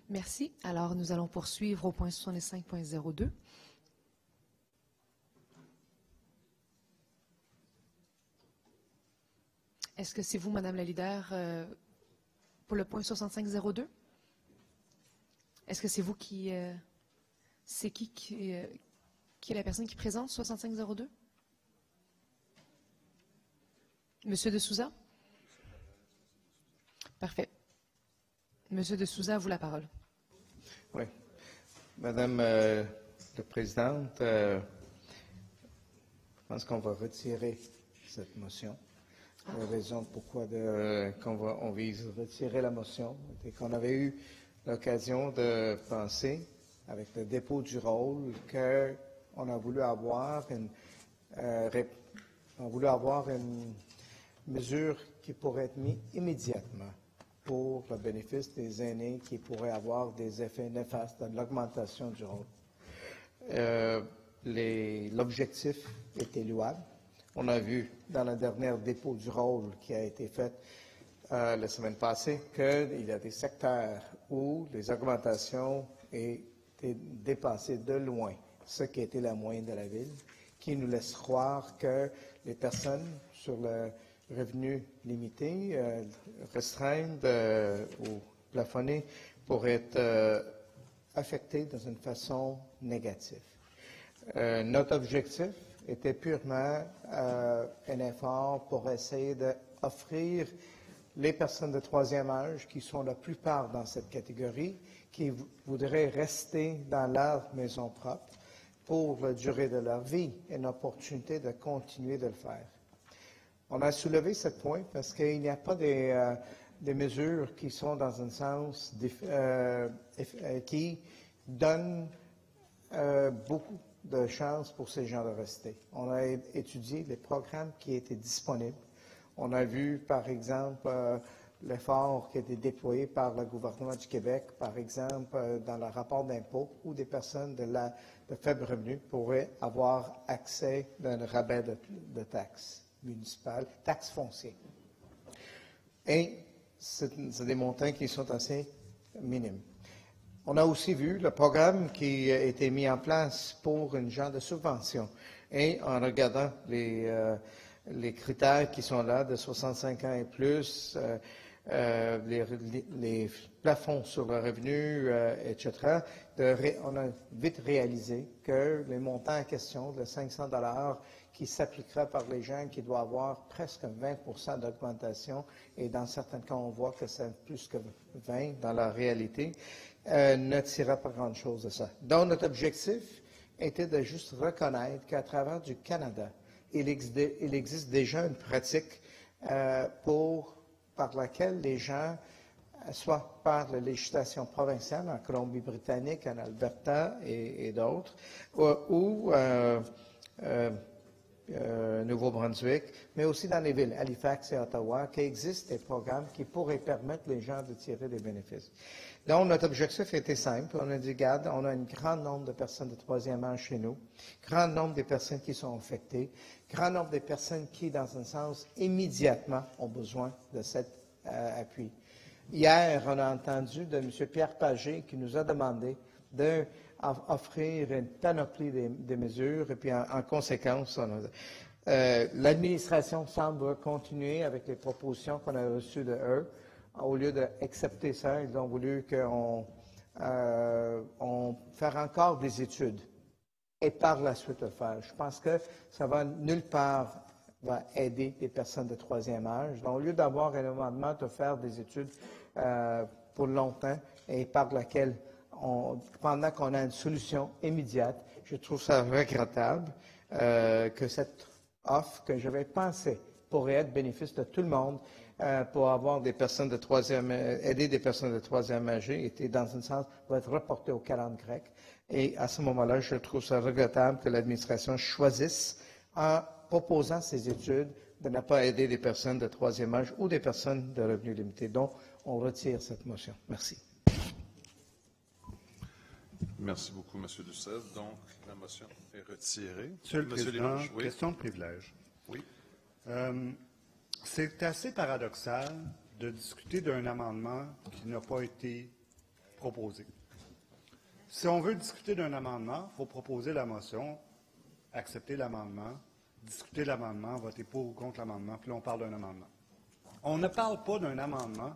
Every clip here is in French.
Merci. Alors, nous allons poursuivre au point 65.02. Est-ce que c'est vous, Madame la leader, pour le point 65.02? Est-ce que c'est vous qui... c'est qui est la personne qui présente 65.02? Monsieur de Souza? Parfait. Monsieur de Souza, à vous la parole. Oui. Madame la Présidente, je pense qu'on va retirer cette motion. La raison pourquoi on vise à retirer la motion, c'est qu'on avait eu l'occasion de penser, avec le dépôt du rôle, qu'on a voulu avoir une mesure qui pourrait être mise immédiatement pour le bénéfice des aînés qui pourraient avoir des effets néfastes dans l'augmentation du rôle. L'objectif était louable. On a vu dans le dernier dépôt du rôle qui a été fait la semaine passée qu'il y a des secteurs où les augmentations étaient dépassées de loin ce qui était la moyenne de la ville, qui nous laisse croire que les personnes sur le revenu limité, restreindre ou plafonner pourraient être affectées d'une façon négative. Notre objectif était purement un effort pour essayer d'offrir les personnes de troisième âge, qui sont la plupart dans cette catégorie, qui voudraient rester dans leur maison propre pour la durée de leur vie, une opportunité de continuer de le faire. On a soulevé ce point parce qu'il n'y a pas des mesures qui sont dans un sens qui donnent beaucoup de chances pour ces gens de rester. On a étudié les programmes qui étaient disponibles. On a vu, par exemple, l'effort qui a été déployé par le gouvernement du Québec, par exemple, dans le rapport d'impôt, où des personnes de faible revenu pourraient avoir accès à un rabais de taxes municipales, taxes foncières. Et c'est des montants qui sont assez minimes. On a aussi vu le programme qui a été mis en place pour une genre de subvention. Et en regardant les critères qui sont là, de 65 ans et plus, les plafonds sur le revenu, etc., on a vite réalisé que les montants en question de 500 $ qui s'appliquera par les gens qui doivent avoir presque 20 d'augmentation, et dans certains cas, on voit que c'est plus que 20 dans la réalité, ne tirera pas grand-chose de ça. Donc, notre objectif était de juste reconnaître qu'à travers du Canada, il existe déjà une pratique par laquelle les gens, soit par la législation provinciale en Colombie-Britannique, en Alberta et d'autres, ou Nouveau-Brunswick, mais aussi dans les villes, Halifax et Ottawa, qu'il existe des programmes qui pourraient permettre les gens de tirer des bénéfices. Donc, notre objectif était simple. On a dit, regarde, on a un grand nombre de personnes de troisième âge chez nous, grand nombre de personnes qui sont affectées, grand nombre de personnes qui, dans un sens, immédiatement ont besoin de cet appui. Hier, on a entendu de M. Pierre Pagé qui nous a demandé d'offrir une panoplie de mesures, et puis en conséquence, l'administration semble continuer avec les propositions qu'on a reçues de eux. Au lieu d'accepter ça, ils ont voulu qu'on fasse encore des études et par la suite le faire. Je pense que ça va nulle part aider les personnes de troisième âge. Donc, au lieu d'avoir un amendement de faire des études pour longtemps et par laquelle, pendant qu'on a une solution immédiate, je trouve ça regrettable que cette offre que j'avais pensée pourrait être bénéfice de tout le monde, pour avoir des personnes de troisième, aider des personnes de troisième âge, était dans un sens, va être reporté au calendrier grec. Et à ce moment-là, je trouve ça regrettable que l'administration choisisse, en proposant ces études, de ne pas aider des personnes de troisième âge ou des personnes de revenus limités. Donc, on retire cette motion. Merci. Merci beaucoup, M. Doucet. Donc, la motion est retirée. Monsieur le Président, question de privilège. Oui. C'est assez paradoxal de discuter d'un amendement qui n'a pas été proposer. Si on veut discuter d'un amendement, il faut proposer la motion, accepter l'amendement, discuter l'amendement, voter pour ou contre l'amendement, puis là, on parle d'un amendement. On ne parle pas d'un amendement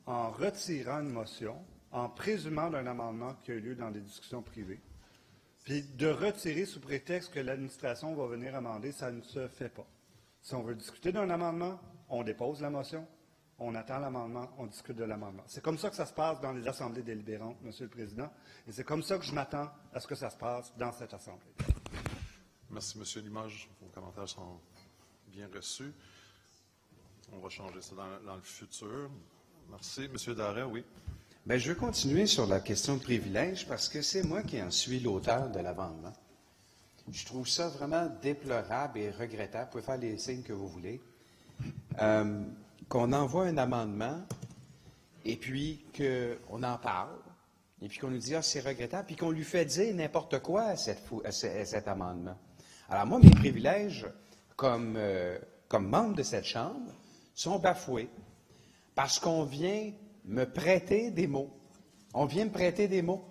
en retirant une motion, en présumant d'un amendement qui a eu lieu dans des discussions privées, puis de retirer sous prétexte que l'administration va venir amender, ça ne se fait pas. Si on veut discuter d'un amendement, on dépose la motion, on attend l'amendement, on discute de l'amendement. C'est comme ça que ça se passe dans les assemblées délibérantes, Monsieur le Président, et c'est comme ça que je m'attends à ce que ça se passe dans cette assemblée. Merci, M. Limoges. Vos commentaires sont bien reçus. On va changer ça dans le futur. Merci. M. Darret, oui. Bien, je veux continuer sur la question de privilège parce que c'est moi qui en suis l'auteur de l'amendement. Je trouve ça vraiment déplorable et regrettable. Vous pouvez faire les signes que vous voulez. Qu'on envoie un amendement et puis qu'on en parle et puis qu'on nous dit « Ah, c'est regrettable » puis qu'on lui fait dire n'importe quoi à cet amendement. Alors moi, mes privilèges comme membre de cette Chambre sont bafoués parce qu'on vient me prêter des mots. On vient me prêter des mots.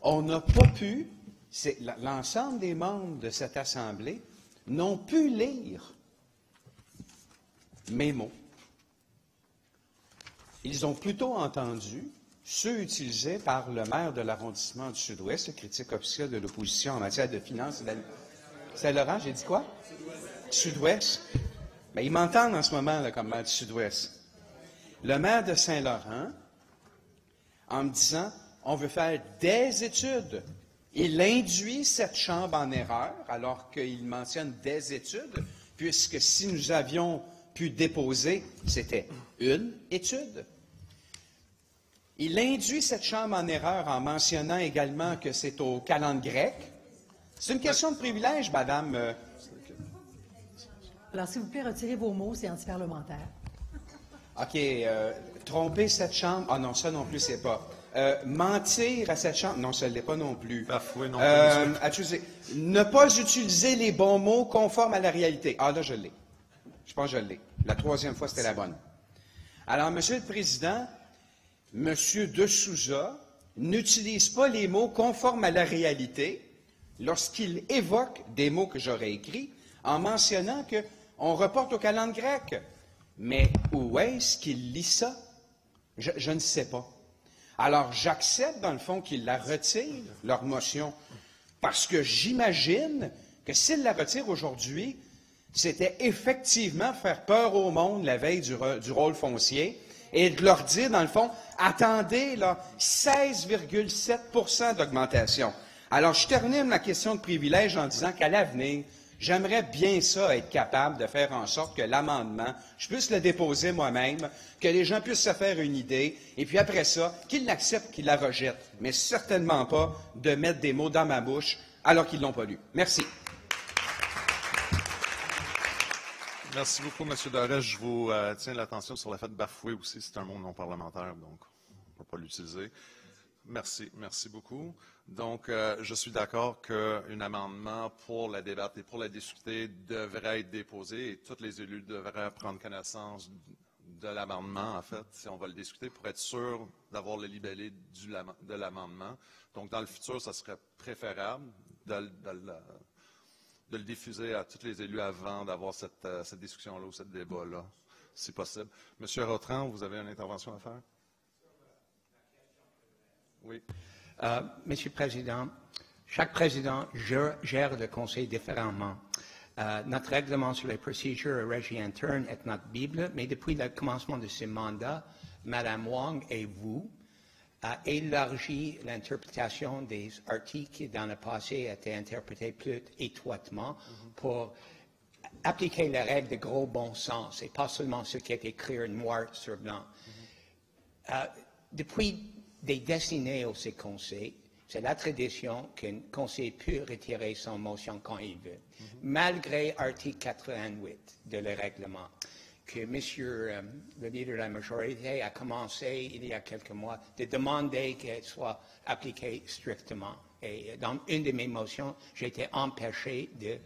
On n'a pas pu, l'ensemble des membres de cette Assemblée n'ont pu lire mes mots. Ils ont plutôt entendu ceux utilisés par le maire de l'arrondissement du Sud-Ouest, le critique officiel de l'opposition en matière de finances. Saint-Laurent, j'ai dit quoi? Sud-Ouest. Bien, ils m'entendent en ce moment là, comme maire du Sud-Ouest. Le maire de Saint-Laurent, en me disant, on veut faire des études. Il induit cette Chambre en erreur, alors qu'il mentionne des études, puisque si nous avions pu déposer, c'était une étude. Il induit cette Chambre en erreur en mentionnant également que c'est au calendrier grec. C'est une question de privilège, madame. Alors, s'il vous plaît, retirez vos mots, c'est antiparlementaire. OK. Tromper cette Chambre. Ah non, ça non plus, c'est pas. Mentir à cette Chambre. Non, ça ne l'est pas non plus. Bafoué non plus. Ne pas utiliser les bons mots conformes à la réalité. Ah là, je l'ai. Je pense que je l'ai. La troisième fois, c'était la bonne. Alors, Monsieur le Président, Monsieur De Souza n'utilise pas les mots conformes à la réalité lorsqu'il évoque des mots que j'aurais écrits en mentionnant qu'on reporte au calendrier grec. Mais où est-ce qu'il lit ça? Je ne sais pas. Alors, j'accepte, dans le fond, qu'ils la retirent, leur motion, parce que j'imagine que s'ils la retirent aujourd'hui, c'était effectivement faire peur au monde la veille du rôle foncier et de leur dire, dans le fond, attendez, là, 16,7 d'augmentation. Alors, je termine ma question de privilège en disant qu'à l'avenir, j'aimerais bien ça être capable de faire en sorte que l'amendement, je puisse le déposer moi-même, que les gens puissent se faire une idée, et puis après ça, qu'ils l'acceptent, qu'ils la rejettent, mais certainement pas de mettre des mots dans ma bouche alors qu'ils ne l'ont pas lu. Merci. Merci beaucoup, M. Darret. Je vous tiens l'attention sur le fait de bafouer aussi. C'est un mot non parlementaire, donc on ne peut pas l'utiliser. Merci. Merci beaucoup. Donc, je suis d'accord qu'un amendement pour la débattre et pour la discuter devrait être déposé et tous les élus devraient prendre connaissance de l'amendement, en fait, si on va le discuter, pour être sûr d'avoir le libellé de l'amendement. Donc, dans le futur, ça serait préférable de le diffuser à tous les élus avant d'avoir cette discussion-là ou ce débat-là, si possible. Monsieur Rotran, vous avez une intervention à faire? Oui. Monsieur le Président, chaque président gère le Conseil différemment. Notre règlement sur les procédures et régies internes est notre Bible, mais depuis le commencement de ce mandat, Mme Wong et vous a élargi l'interprétation des articles qui, dans le passé, étaient interprétés plus étroitement pour appliquer les règles de gros bon sens et pas seulement ce qui est écrit noir sur blanc. Depuis des décennies au conseil, c'est la tradition qu'un conseiller peut retirer son motion quand il veut, malgré l'article 88 de le règlement, que Monsieur le leader de la majorité a commencé il y a quelques mois de demander qu'elle soit appliquée strictement. Et dans une de mes motions, j'ai été empêché de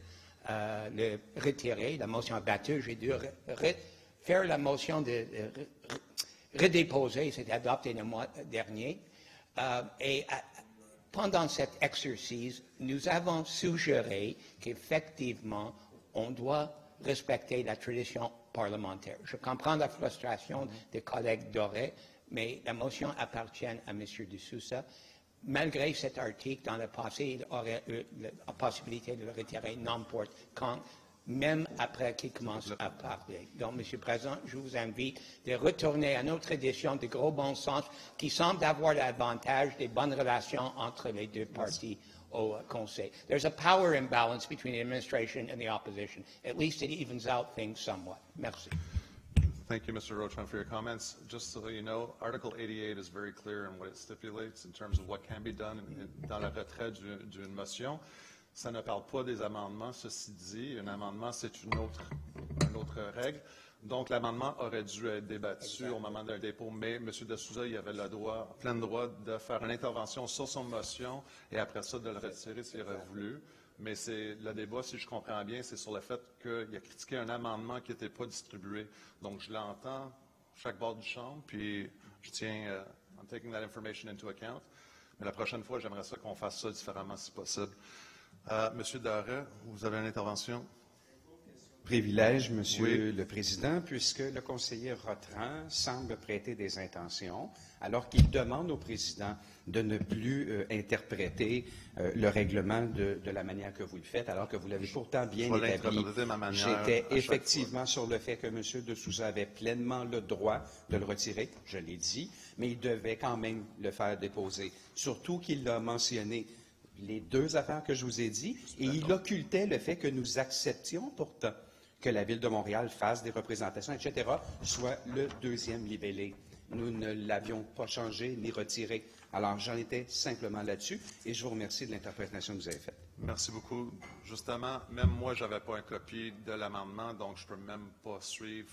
le retirer, la motion abattue. J'ai dû faire la motion de redéposé, c'était adopté le mois dernier. Pendant cet exercice, nous avons suggéré qu'effectivement, on doit respecter la tradition parlementaire. Je comprends la frustration des collègues dorés, mais la motion appartient à M. De Sousa. Malgré cet article, dans le passé, il aurait eu la possibilité de le retirer n'importe quand, même après qu'il commence à parler. Donc, M. le Président, je vous invite de retourner à notre édition de gros bon sens qui semble avoir l'avantage des bonnes relations entre les deux partis au Conseil. There's a power imbalance between the administration and the opposition. At least it evens out things somewhat. Merci. Thank you, Mr. Rochon, for your comments. Just so you know, Article 88 is very clear in what it stipulates in terms of what can be done dans le retrait d'une motion. Ça ne parle pas des amendements. Ceci dit, un amendement, c'est une autre règle. Donc, l'amendement aurait dû être débattu au moment d'un dépôt, mais M. De Sousa, il avait plein droit de faire une intervention sur son motion et après ça, de le retirer s'il aurait voulu. Mais le débat, si je comprends bien, c'est sur le fait qu'il a critiqué un amendement qui n'était pas distribué. Donc, je l'entends chaque bord du champ, puis je tiens, I'm taking that information into account. Mais la prochaine fois, j'aimerais ça qu'on fasse ça différemment si possible. Monsieur Doré, vous avez une intervention? Privilège, Monsieur le Président, puisque le conseiller Rotran semble prêter des intentions, alors qu'il demande au Président de ne plus interpréter le règlement de la manière que vous le faites, alors que vous l'avez pourtant bien établi. J'étais effectivement sur le fait que M. De Sousa avait pleinement le droit de le retirer, je l'ai dit, mais il devait quand même le faire déposer. Surtout qu'il a mentionné les deux affaires que je vous ai dit, et il occultait le fait que nous acceptions pourtant que la Ville de Montréal fasse des représentations, etc., soit le deuxième libellé. Nous ne l'avions pas changé ni retiré. Alors, j'en étais simplement là-dessus, et je vous remercie de l'interprétation que vous avez faite. Merci beaucoup. Justement, même moi, je n'avais pas une copie de l'amendement, donc je ne peux même pas suivre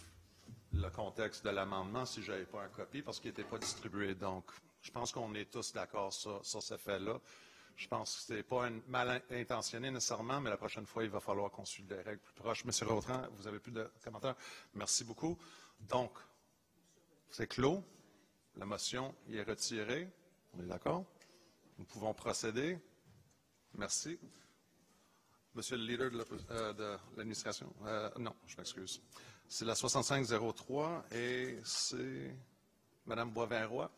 le contexte de l'amendement si je n'avais pas une copie, parce qu'il n'était pas distribué. Donc, je pense qu'on est tous d'accord sur ce fait-là. Je pense que ce n'est pas mal intentionné nécessairement, mais la prochaine fois, il va falloir qu'on suive des règles plus proches. Monsieur Rautran, vous n'avez plus de commentaires? Merci beaucoup. Donc, c'est clos. La motion est retirée. On est d'accord? Nous pouvons procéder. Merci. Monsieur le leader de l'administration. Non, je m'excuse. C'est la 6503 et c'est Mme Boivin-Roy.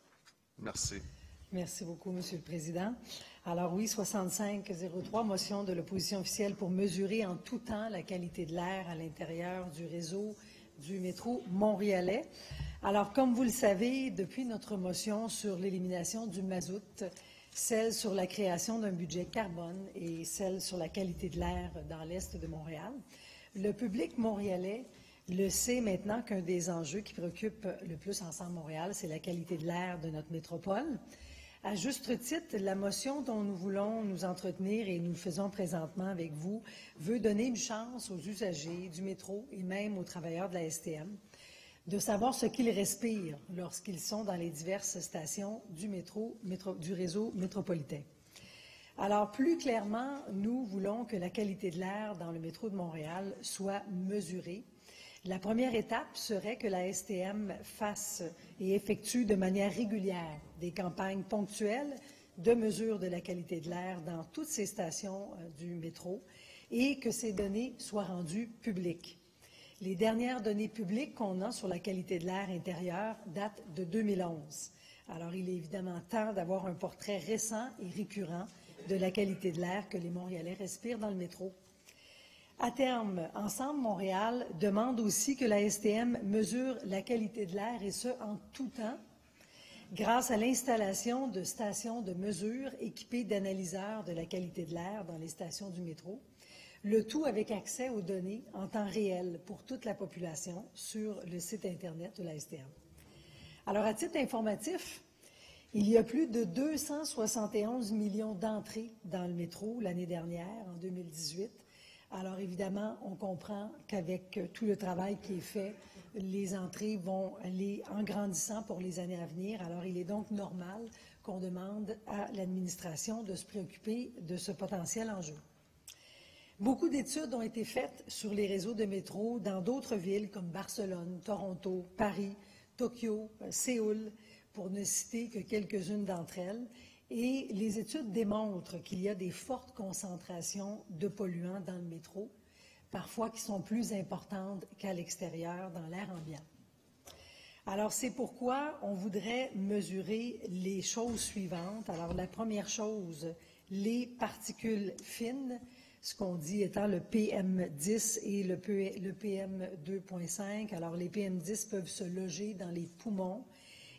Merci. Merci beaucoup, Monsieur le Président. Alors oui, 6503, motion de l'opposition officielle pour mesurer en tout temps la qualité de l'air à l'intérieur du réseau du métro montréalais. Alors, comme vous le savez, depuis notre motion sur l'élimination du mazout, celle sur la création d'un budget carbone et celle sur la qualité de l'air dans l'Est de Montréal, le public montréalais le sait maintenant qu'un des enjeux qui préoccupe le plus Ensemble Montréal, c'est la qualité de l'air de notre métropole. À juste titre, la motion dont nous voulons nous entretenir et nous le faisons présentement avec vous veut donner une chance aux usagers du métro et même aux travailleurs de la STM de savoir ce qu'ils respirent lorsqu'ils sont dans les diverses stations du du réseau métropolitain. Alors, plus clairement, nous voulons que la qualité de l'air dans le métro de Montréal soit mesurée. La première étape serait que la STM fasse et effectue de manière régulière des campagnes ponctuelles de mesure de la qualité de l'air dans toutes ces stations du métro et que ces données soient rendues publiques. Les dernières données publiques qu'on a sur la qualité de l'air intérieur datent de 2011. Alors, il est évidemment temps d'avoir un portrait récent et récurrent de la qualité de l'air que les Montréalais respirent dans le métro. À terme, Ensemble Montréal demande aussi que la STM mesure la qualité de l'air, et ce, en tout temps, grâce à l'installation de stations de mesure équipées d'analyseurs de la qualité de l'air dans les stations du métro, le tout avec accès aux données en temps réel pour toute la population sur le site Internet de la STM. Alors, à titre informatif, il y a plus de 271 millions d'entrées dans le métro l'année dernière, en 2018. Alors, évidemment, on comprend qu'avec tout le travail qui est fait, les entrées vont aller en grandissant pour les années à venir. Alors, il est donc normal qu'on demande à l'administration de se préoccuper de ce potentiel enjeu. Beaucoup d'études ont été faites sur les réseaux de métro dans d'autres villes comme Barcelone, Toronto, Paris, Tokyo, Séoul, pour ne citer que quelques-unes d'entre elles. Et les études démontrent qu'il y a des fortes concentrations de polluants dans le métro, parfois qui sont plus importantes qu'à l'extérieur, dans l'air ambiant. Alors, c'est pourquoi on voudrait mesurer les choses suivantes. Alors, la première chose, les particules fines, ce qu'on dit étant le PM10 et le PM2.5. Alors, les PM10 peuvent se loger dans les poumons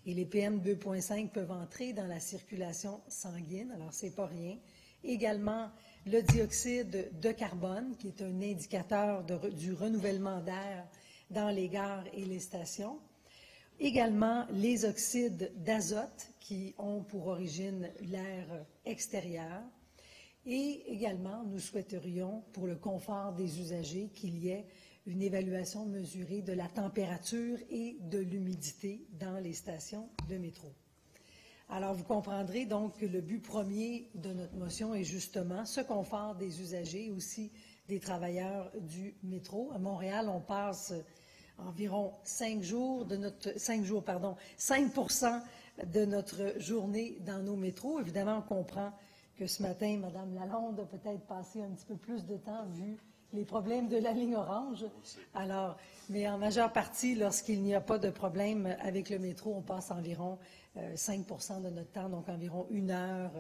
et les PM2.5 peuvent entrer dans la circulation sanguine. Alors, c'est pas rien. Également, le dioxyde de carbone, qui est un indicateur du renouvellement d'air dans les gares et les stations. Également, les oxydes d'azote, qui ont pour origine l'air extérieur. Et également, nous souhaiterions, pour le confort des usagers, qu'il y ait une évaluation mesurée de la température et de l'humidité dans les stations de métro. Alors, vous comprendrez donc que le but premier de notre motion est justement ce confort des usagers, aussi des travailleurs du métro. À Montréal, on passe environ 5% de notre journée dans nos métros. Évidemment, on comprend que ce matin, Mme Lalonde a peut-être passé un petit peu plus de temps vu les problèmes de la ligne orange. Alors, mais en majeure partie, lorsqu'il n'y a pas de problème avec le métro, on passe environ 5% de notre temps, donc environ 1 heure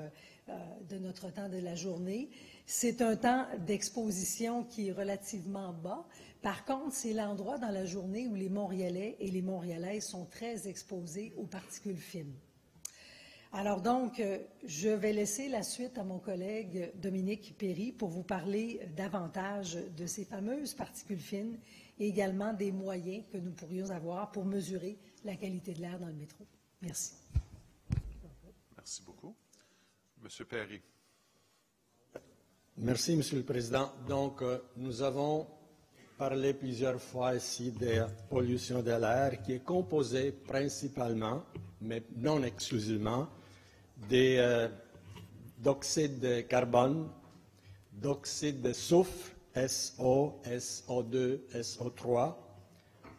de notre temps de la journée. C'est un temps d'exposition qui est relativement bas. Par contre, c'est l'endroit dans la journée où les Montréalais et les Montréalaises sont très exposés aux particules fines. Alors donc, je vais laisser la suite à mon collègue Dominique Perry pour vous parler davantage de ces fameuses particules fines et également des moyens que nous pourrions avoir pour mesurer la qualité de l'air dans le métro. Merci. Merci beaucoup. Monsieur Perry. Merci, Monsieur le Président. Donc, nous avons parlé plusieurs fois ici de pollution de l'air qui est composée principalement, mais non exclusivement, d'oxyde de carbone, d'oxyde de soufre, SO, SO2, SO3,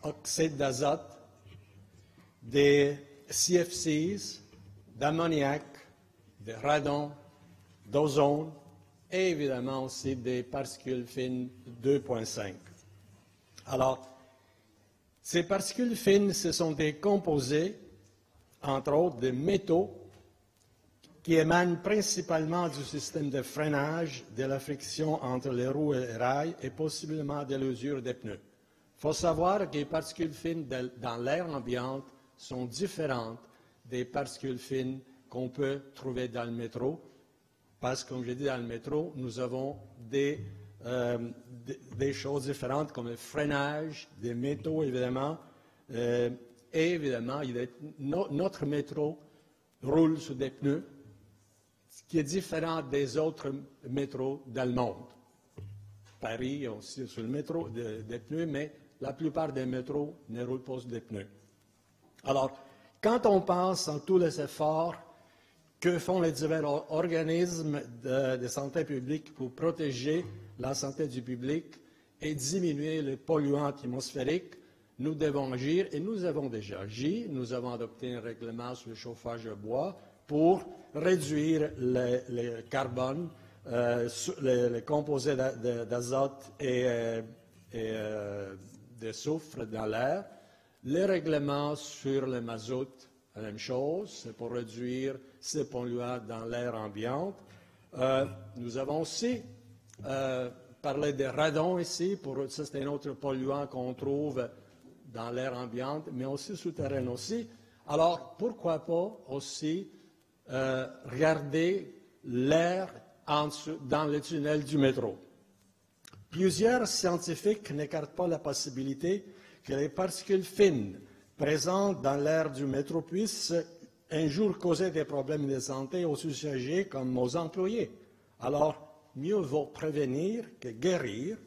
oxyde d'azote, des CFCs, d'ammoniac, de radon, d'ozone et évidemment aussi des particules fines 2.5. Alors, ces particules fines, ce sont des composés, entre autres, de métaux qui émanent principalement du système de freinage, de la friction entre les roues et les rails et possiblement de l'usure des pneus. Il faut savoir que les particules fines dans l'air ambiant sont différentes des particules fines qu'on peut trouver dans le métro, parce que, comme je l'ai dit, dans le métro, nous avons des choses différentes comme le freinage, des métaux, évidemment, et évidemment, notre métro roule sur des pneus, ce qui est différent des autres métros dans le monde. Paris aussi sur le métro des pneus, mais la plupart des métros ne roulent pas sur des pneus. Alors, quand on pense à tous les efforts que font les divers organismes de santé publique pour protéger la santé du public et diminuer les polluants atmosphériques, nous devons agir et nous avons déjà agi. Nous avons adopté un règlement sur le chauffage à bois pour réduire le carbone, les composés d'azote et de soufre dans l'air. Le règlement sur le mazout, la même chose, c'est pour réduire ces polluants dans l'air ambiant. Nous avons aussi parlé de radon ici, ça c'est un autre polluant qu'on trouve dans l'air ambiant, mais aussi souterrain aussi. Alors, pourquoi pas aussi regarder l'air dans le tunnel du métro. Plusieurs scientifiques n'écartent pas la possibilité que les particules fines présentes dans l'air du métro puissent un jour causer des problèmes de santé aux usagers comme aux employés. Alors, mieux vaut prévenir que guérir,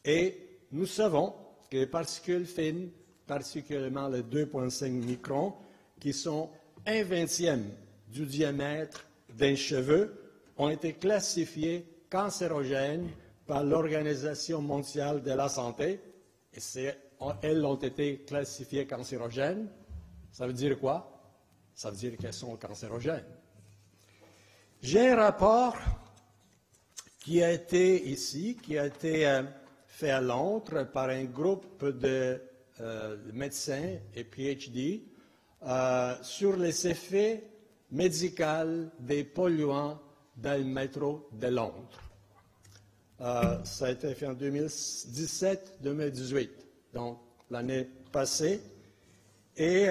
et nous savons que les particules fines, particulièrement les 2,5 microns, qui sont 1/20 du diamètre d'un cheveu, ont été classifiées cancérogènes par l'Organisation mondiale de la santé, et elles ont été classifiées cancérogènes Ça veut dire quoi? Ça veut dire qu'elles sont cancérogènes. J'ai un rapport qui a été fait à Londres par un groupe de médecins et PhD sur les effets médicaux des polluants dans le métro de Londres. Ça a été fait en 2017-2018, donc l'année passée. Et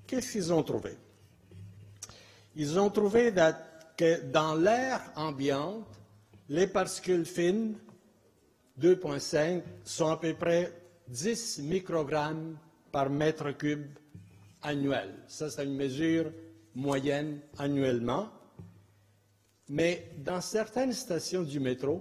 qu'est-ce qu'ils ont trouvé? Ils ont trouvé que dans l'air ambiante, les particules fines, 2,5, sont à peu près 10 microgrammes par mètre cube annuel. Ça, c'est une mesure moyenne annuellement. Mais dans certaines stations du métro,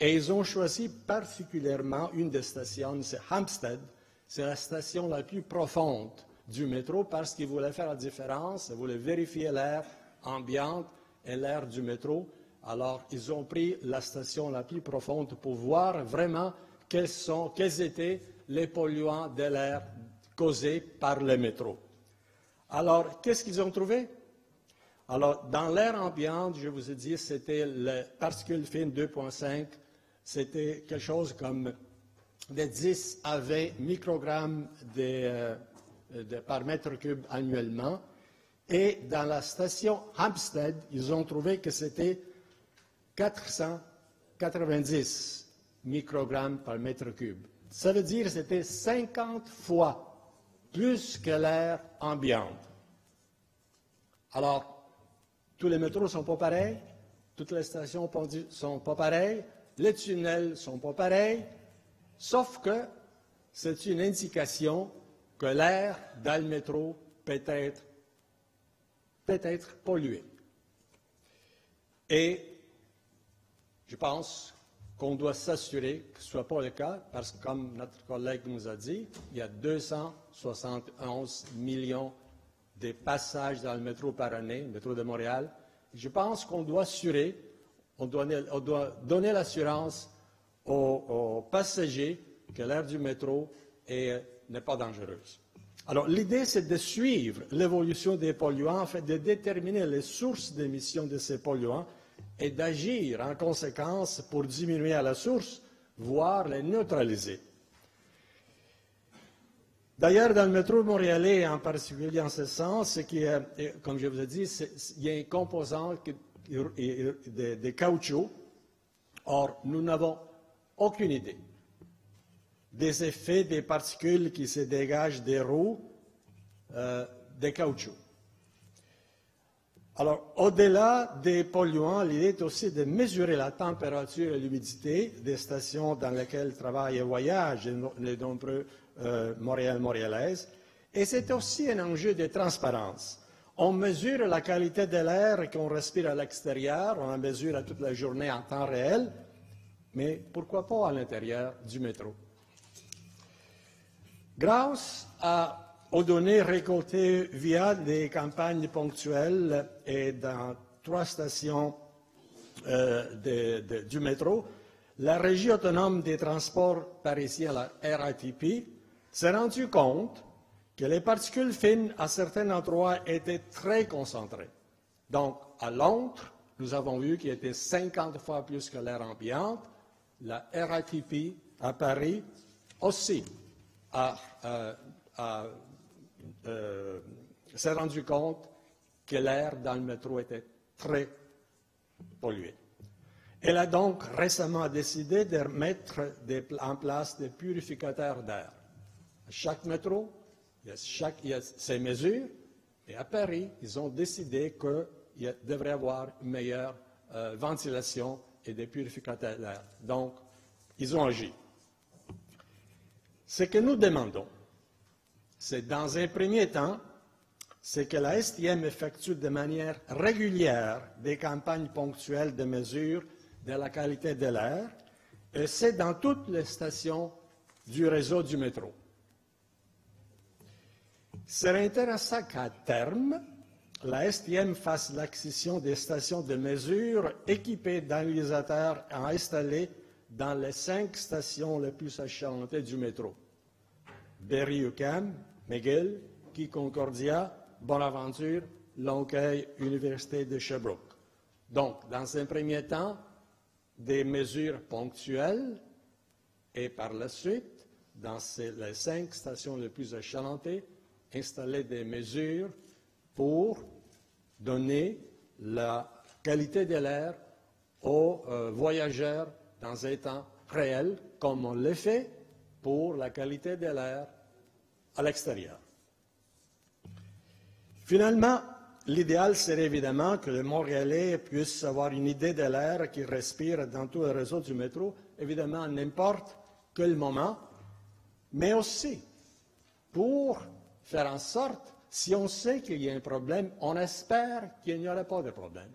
et ils ont choisi particulièrement une des stations, c'est Hampstead, c'est la station la plus profonde du métro parce qu'ils voulaient faire la différence, ils voulaient vérifier l'air ambiant et l'air du métro. Alors, ils ont pris la station la plus profonde pour voir vraiment quels étaient les polluants de l'air causés par le métro. Alors, qu'est-ce qu'ils ont trouvé? Alors, dans l'air ambiant, je vous ai dit, c'était les particules fines 2,5, c'était quelque chose comme de 10 à 20 microgrammes par mètre cube annuellement. Et dans la station Hampstead, ils ont trouvé que c'était 490 microgrammes par mètre cube. Ça veut dire que c'était 50 fois plus que l'air ambiant. Alors, tous les métros ne sont pas pareils, toutes les stations ne sont pas pareilles, les tunnels ne sont pas pareils, sauf que c'est une indication que l'air dans le métro peut être pollué. Et je pense qu'on doit s'assurer que ce ne soit pas le cas, parce que comme notre collègue nous a dit, il y a 271 millions de passages dans le métro par année, le métro de Montréal. Je pense qu'on doit assurer, on doit donner l'assurance aux passagers que l'air du métro n'est pas dangereuse. Alors, l'idée, c'est de suivre l'évolution des polluants, en fait, de déterminer les sources d'émission de ces polluants et d'agir en conséquence pour diminuer à la source, voire les neutraliser. D'ailleurs, dans le métro montréalais, en particulier en ce sens, comme je vous ai dit, il y a un composant de caoutchouc. Or, nous n'avons aucune idée des effets des particules qui se dégagent des roues de caoutchouc. Alors, au-delà des polluants, l'idée est aussi de mesurer la température et l'humidité des stations dans lesquelles travaillent et voyagent les nombreux Montréalaises. Et c'est aussi un enjeu de transparence. On mesure la qualité de l'air qu'on respire à l'extérieur, on la mesure toute la journée en temps réel, mais pourquoi pas à l'intérieur du métro? Grâce aux données récoltées via des campagnes ponctuelles et dans 3 stations du métro, la Régie autonome des transports parisiens, la RATP, s'est rendue compte que les particules fines à certains endroits étaient très concentrées. Donc, à Londres, nous avons vu qu'il était 50 fois plus que l'air ambiant. La RATP à Paris aussi s'est rendu compte que l'air dans le métro était très pollué. Elle a donc récemment décidé de mettre en place des purificateurs d'air. À chaque métro, il y a ces mesures, et à Paris, ils ont décidé qu'il devrait y avoir une meilleure ventilation et des purificateurs d'air. Donc, ils ont agi. Ce que nous demandons, c'est dans un premier temps, c'est que la STM effectue de manière régulière des campagnes ponctuelles de mesure de la qualité de l'air, et c'est dans toutes les stations du réseau du métro. Il serait intéressant qu'à terme, la STM fasse l'acquisition des stations de mesure équipées d'analysateurs installés dans les 5 stations les plus achalandées du métro: Berry-UQAM, McGill, Quai Concordia, Bonaventure, Longueuil, Université de Sherbrooke. Donc, dans un premier temps, des mesures ponctuelles et par la suite, dans les 5 stations les plus achalandées, installer des mesures pour donner la qualité de l'air aux voyageurs dans un temps réel, comme on le fait pour la qualité de l'air à l'extérieur. Finalement, l'idéal serait évidemment que les Montréalais puissent avoir une idée de l'air qu'ils respirent dans tout le réseau du métro, évidemment à n'importe quel moment, mais aussi pour faire en sorte, si on sait qu'il y a un problème, on espère qu'il n'y aura pas de problème.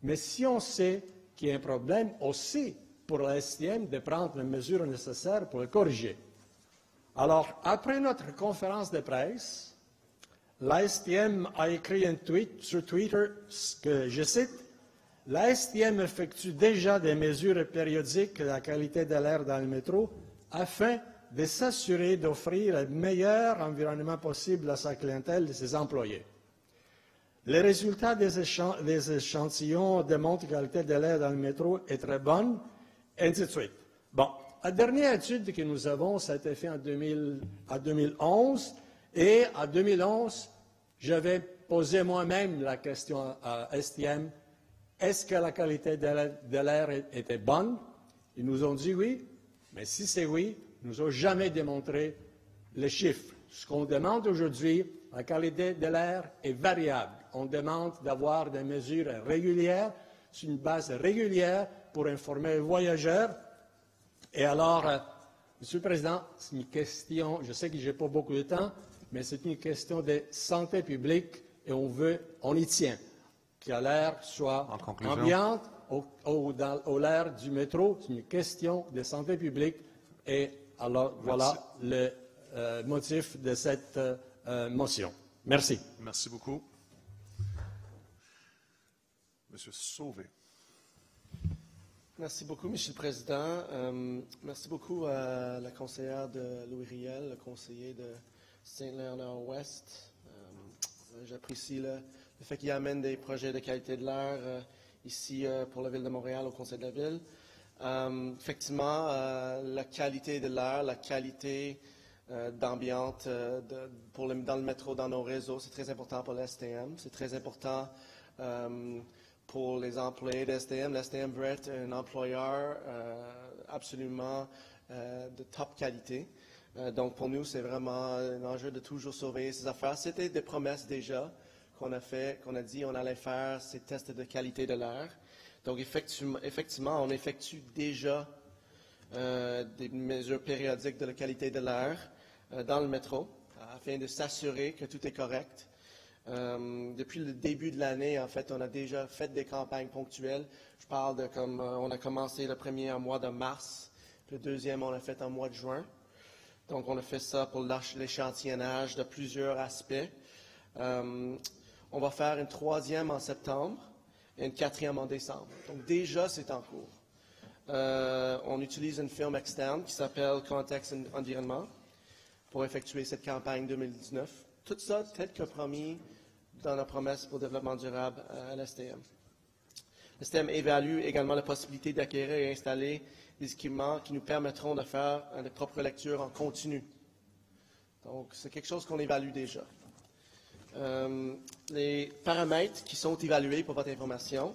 Mais si on sait qu'il y a un problème, aussi pour la STM de prendre les mesures nécessaires pour le corriger. Alors, après notre conférence de presse, la STM a écrit un tweet sur Twitter que je cite « La STM effectue déjà des mesures périodiques de la qualité de l'air dans le métro afin de s'assurer d'offrir le meilleur environnement possible à sa clientèle et ses employés. Les résultats des échantillons démontrent que la qualité de l'air dans le métro est très bonne, et ainsi de suite. » Bon, la dernière étude que nous avons, ça a été fait en 2011, et en 2011, j'avais posé moi-même la question à STM, est-ce que la qualité de l'air était bonne? Ils nous ont dit oui, mais si c'est oui, ils nous ont jamais démontré les chiffres. Ce qu'on demande aujourd'hui, la qualité de l'air est variable. On demande d'avoir des mesures régulières, sur une base régulière, pour informer les voyageurs. Et alors, Monsieur le Président, c'est une question, je sais que je n'ai pas beaucoup de temps, mais c'est une question de santé publique et on y tient. Que l'air soit ambiant ou l'air du métro, c'est une question de santé publique. Et alors, voilà le motif de cette motion. Merci. Merci beaucoup. Monsieur Sauvé. Merci beaucoup, Monsieur le Président. Merci beaucoup à la conseillère de Louis Riel, le conseiller de Saint-Léonard-Ouest. J'apprécie le fait qu'il amène des projets de qualité de l'air ici pour la Ville de Montréal, au Conseil de la Ville. Effectivement, la qualité de l'air, la qualité d'ambiance dans le métro, dans nos réseaux, c'est très important pour l'STM. C'est très important pour les employés de l'STM. L'STM veut être un employeur absolument de top qualité. Donc, pour nous, c'est vraiment un enjeu de toujours surveiller ces affaires. C'était des promesses déjà qu'on a dit on allait faire ces tests de qualité de l'air. Donc, effectivement, on effectue déjà des mesures périodiques de la qualité de l'air dans le métro, afin de s'assurer que tout est correct. Depuis le début de l'année, en fait, on a déjà fait des campagnes ponctuelles. Je parle de comme on a commencé le premier en mois de mars, le deuxième on l'a fait en mois de juin. Donc, on a fait ça pour l'échantillonnage de plusieurs aspects. On va faire une troisième en septembre et une quatrième en décembre. Donc, déjà, c'est en cours. On utilise une firme externe qui s'appelle Context Environnement pour effectuer cette campagne 2019. Tout ça, tel que promis dans la promesse pour le développement durable à l'STM. L'STM évalue également la possibilité d'acquérir et installer des équipements qui nous permettront de faire des propres lectures en continu. Donc, c'est quelque chose qu'on évalue déjà. Les paramètres qui sont évalués, pour votre information,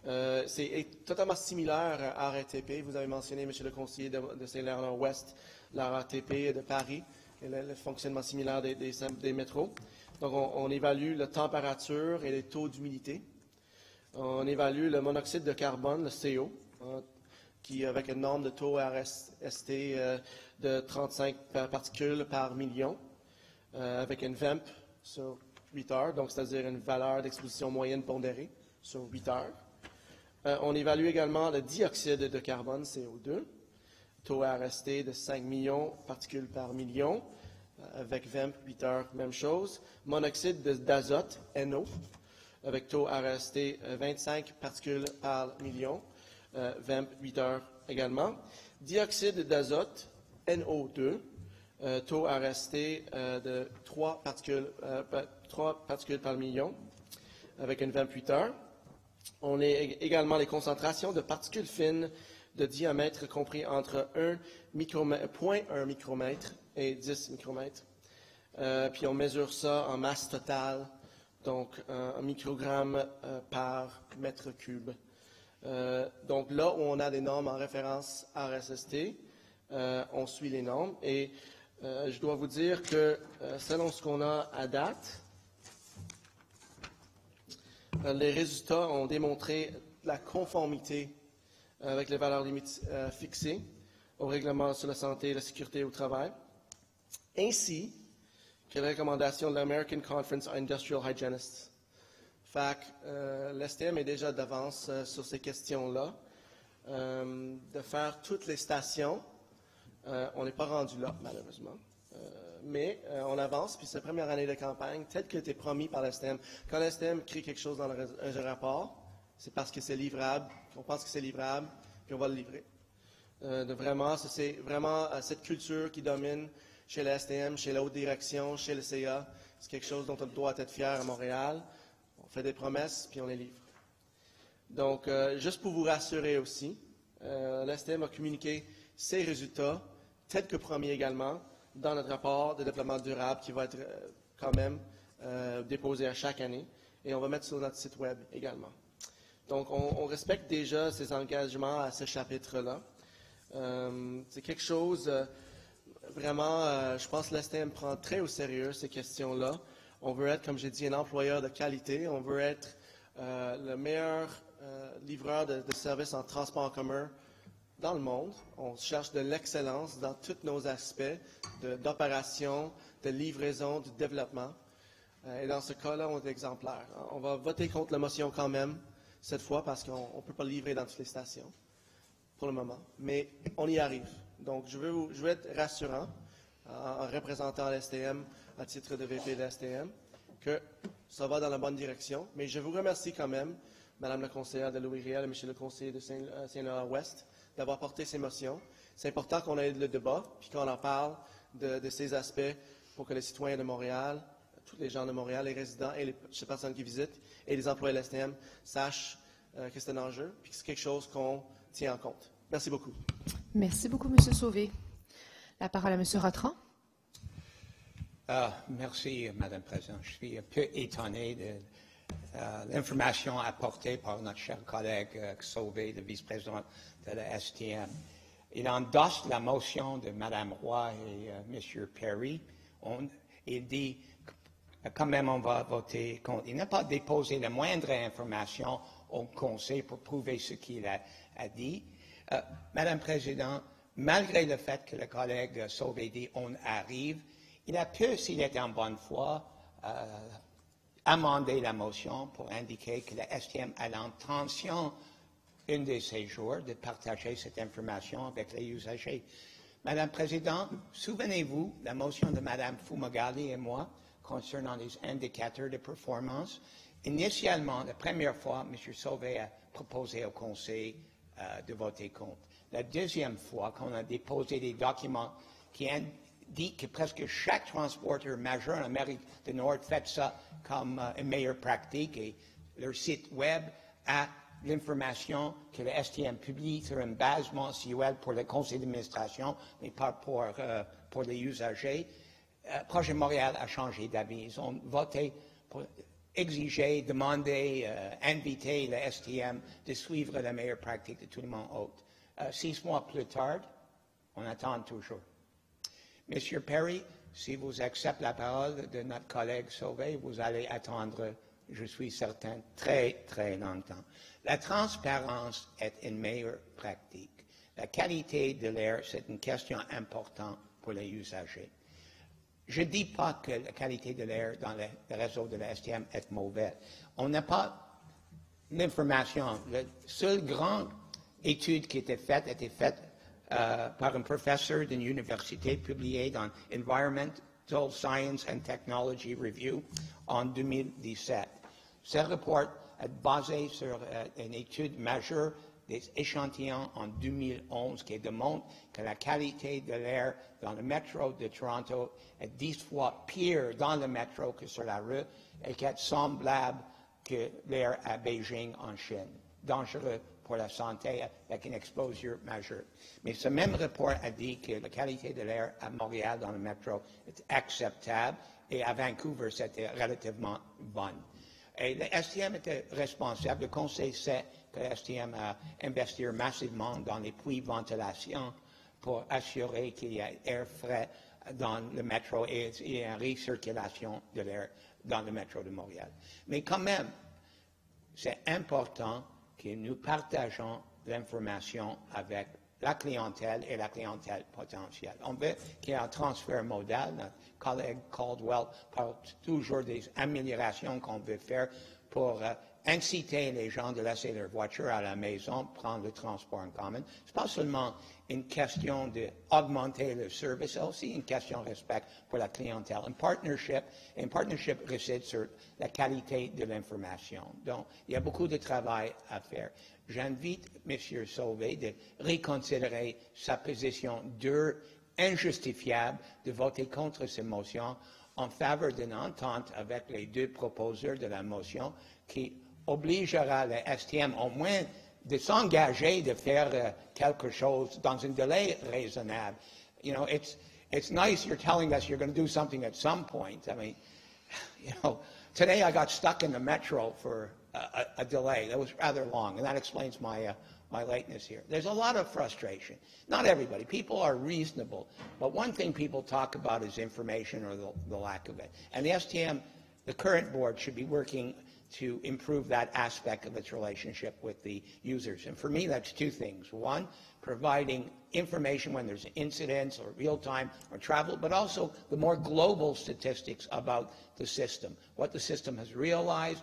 c'est totalement similaire à RATP. Vous avez mentionné, Monsieur le conseiller de Saint-Léonard-Ouest, la RATP de Paris, et le fonctionnement similaire des métros. Donc, on évalue la température et les taux d'humidité. On évalue le monoxyde de carbone, le CO, qui avec une norme de taux RST de 35 particules par million, avec une VEMP sur 8 heures, donc c'est-à-dire une valeur d'exposition moyenne pondérée sur 8 heures. On évalue également le dioxyde de carbone, CO2, taux RST de 5 millions particules par million, avec VEMP 8 heures, même chose. Monoxyde d'azote, NO, avec taux RST 25 particules par million, VEMP 8 heures également. Dioxyde d'azote, NO2, taux à rester de 3 particules par million avec une 28 heures. On a également les concentrations de particules fines de diamètre compris entre 0.1 micromètre et 10 micromètres. Puis on mesure ça en masse totale, donc un microgramme par mètre cube. Donc là où on a des normes en référence RSST, on suit les normes. Et je dois vous dire que selon ce qu'on a à date, les résultats ont démontré la conformité avec les valeurs limites fixées au règlement sur la santé et la sécurité au travail, ainsi que les recommandations de l'American Conference on Industrial Hygienists. Fait que l'STM est déjà d'avance sur ces questions-là. De faire toutes les stations, on n'est pas rendu là, malheureusement. Mais on avance, puis c'est la première année de campagne, tel que été promis par l'STM. Quand l'STM crée quelque chose dans un rapport, c'est parce que c'est livrable, qu'on pense que c'est livrable, puis on va le livrer. C'est vraiment cette culture qui domine chez la STM, chez la haute direction, chez le CA. C'est quelque chose dont on doit être fier à Montréal. On fait des promesses, puis on les livre. Donc, juste pour vous rassurer aussi, la STM a communiqué ses résultats, tels que promis également, dans notre rapport de développement durable qui va être quand même déposé à chaque année. Et on va mettre sur notre site web également. Donc, on respecte déjà ces engagements à ce chapitre-là. C'est quelque chose, vraiment, je pense que l'STM prend très au sérieux ces questions-là. On veut être, comme j'ai dit, un employeur de qualité. On veut être le meilleur livreur de services en transport en commun dans le monde. On cherche de l'excellence dans tous nos aspects d'opération, de livraison, de développement. Et dans ce cas-là, on est exemplaire. On va voter contre la motion quand même, cette fois, parce qu'on ne peut pas livrer dans toutes les stations, pour le moment. Mais on y arrive. Donc, je veux être rassurant, en représentant l'STM, à titre de VP de l'STM, que ça va dans la bonne direction. Mais je vous remercie quand même, Madame la conseillère de Louis-Riel et Monsieur le conseiller de Saint-Laurent-Ouest, d'avoir porté ces motions. C'est important qu'on ait le débat, puis qu'on en parle de ces aspects pour que les citoyens de Montréal, tous les gens de Montréal, les résidents et les personnes qui visitent et les employés de l'STM sachent que c'est un enjeu, puis que c'est quelque chose qu'on tient en compte. Merci beaucoup. Merci beaucoup, M. Sauvé. La parole à M. Rotran. Merci, Madame la Présidente. Je suis un peu étonné de l'information apportée par notre cher collègue Sauvé, le vice-président de la STM. Il endosse la motion de Mme Roy et M. Perry. Il dit quand même on va voter contre. Il n'a pas déposé la moindre information au Conseil pour prouver ce qu'il a dit. Madame la Présidente, malgré le fait que le collègue Sauvé dit on arrive, il a pu, s'il était en bonne foi, amender la motion pour indiquer que la STM a l'intention, un de ces jours, de partager cette information avec les usagers. Madame la Présidente, souvenez-vous la motion de Mme Fumagalli et moi concernant les indicateurs de performance. Initialement, la première fois, M. Sauvé a proposé au Conseil de voter contre. La deuxième fois qu'on a déposé des documents qui indiquent que presque chaque transporteur majeur en Amérique du Nord fait ça comme une meilleure pratique et leur site web a l'information que le STM publie sur une base mensuelle pour le conseil d'administration, mais pas pour les usagers. Projet Montréal a changé d'avis. Ils ont voté pour exiger, demander, inviter le STM de suivre la meilleure pratique de tout le monde autre. 6 mois plus tard, on attend toujours. Monsieur Perry, si vous acceptez la parole de notre collègue Sauvé, vous allez attendre, je suis certain, très, très longtemps. La transparence est une meilleure pratique. La qualité de l'air, c'est une question importante pour les usagers. Je ne dis pas que la qualité de l'air dans le réseau de la STM est mauvaise. On n'a pas l'information. La seule grande étude qui était faite par un professeur d'une université publiée dans Environmental Science and Technology Review en 2017. Ce rapport est basé sur une étude majeure des échantillons en 2011 qui démontrent que la qualité de l'air dans le métro de Toronto est 10 fois pire dans le métro que sur la rue et qu'elle est semblable que l'air à Beijing en Chine. Dangereux pour la santé avec une exposure majeure. Mais ce même rapport a dit que la qualité de l'air à Montréal dans le métro est acceptable et à Vancouver, c'était relativement bonne. Et le STM était responsable. Le Conseil sait que le STM a investi massivement dans les puits de ventilation pour assurer qu'il y ait air frais dans le métro et une recirculation de l'air dans le métro de Montréal. Mais quand même, c'est important que nous partageons l'information avec la clientèle et la clientèle potentielle. On veut qu'il y ait un transfert modal. Notre collègue Caldwell parle toujours des améliorations qu'on veut faire pour inciter les gens de laisser leur voiture à la maison, prendre le transport en commun. Ce n'est pas seulement une question d'augmenter le service, c'est aussi une question de respect pour la clientèle. Un partnership réside sur la qualité de l'information. Donc, il y a beaucoup de travail à faire. J'invite M. Sauvé de reconsidérer sa position dure, injustifiable, de voter contre ces motions en faveur d'une entente avec les deux proposeurs de la motion qui obligera le STM au moins de s'engager de faire quelque chose dans un délai raisonnable. You know, it's nice you're telling us you're going to do something at some point. I mean, you know, today I got stuck in the metro for a delay that was rather long, and that explains my lateness here. There's a lot of frustration. Not everybody. People are reasonable, but one thing people talk about is information or the lack of it. And the STM, the current board, should be working to improve that aspect of its relationship with the users. And for me, that's two things. One, providing information when there's incidents or real-time or travel, but also the more global statistics about the system, what the system has realized,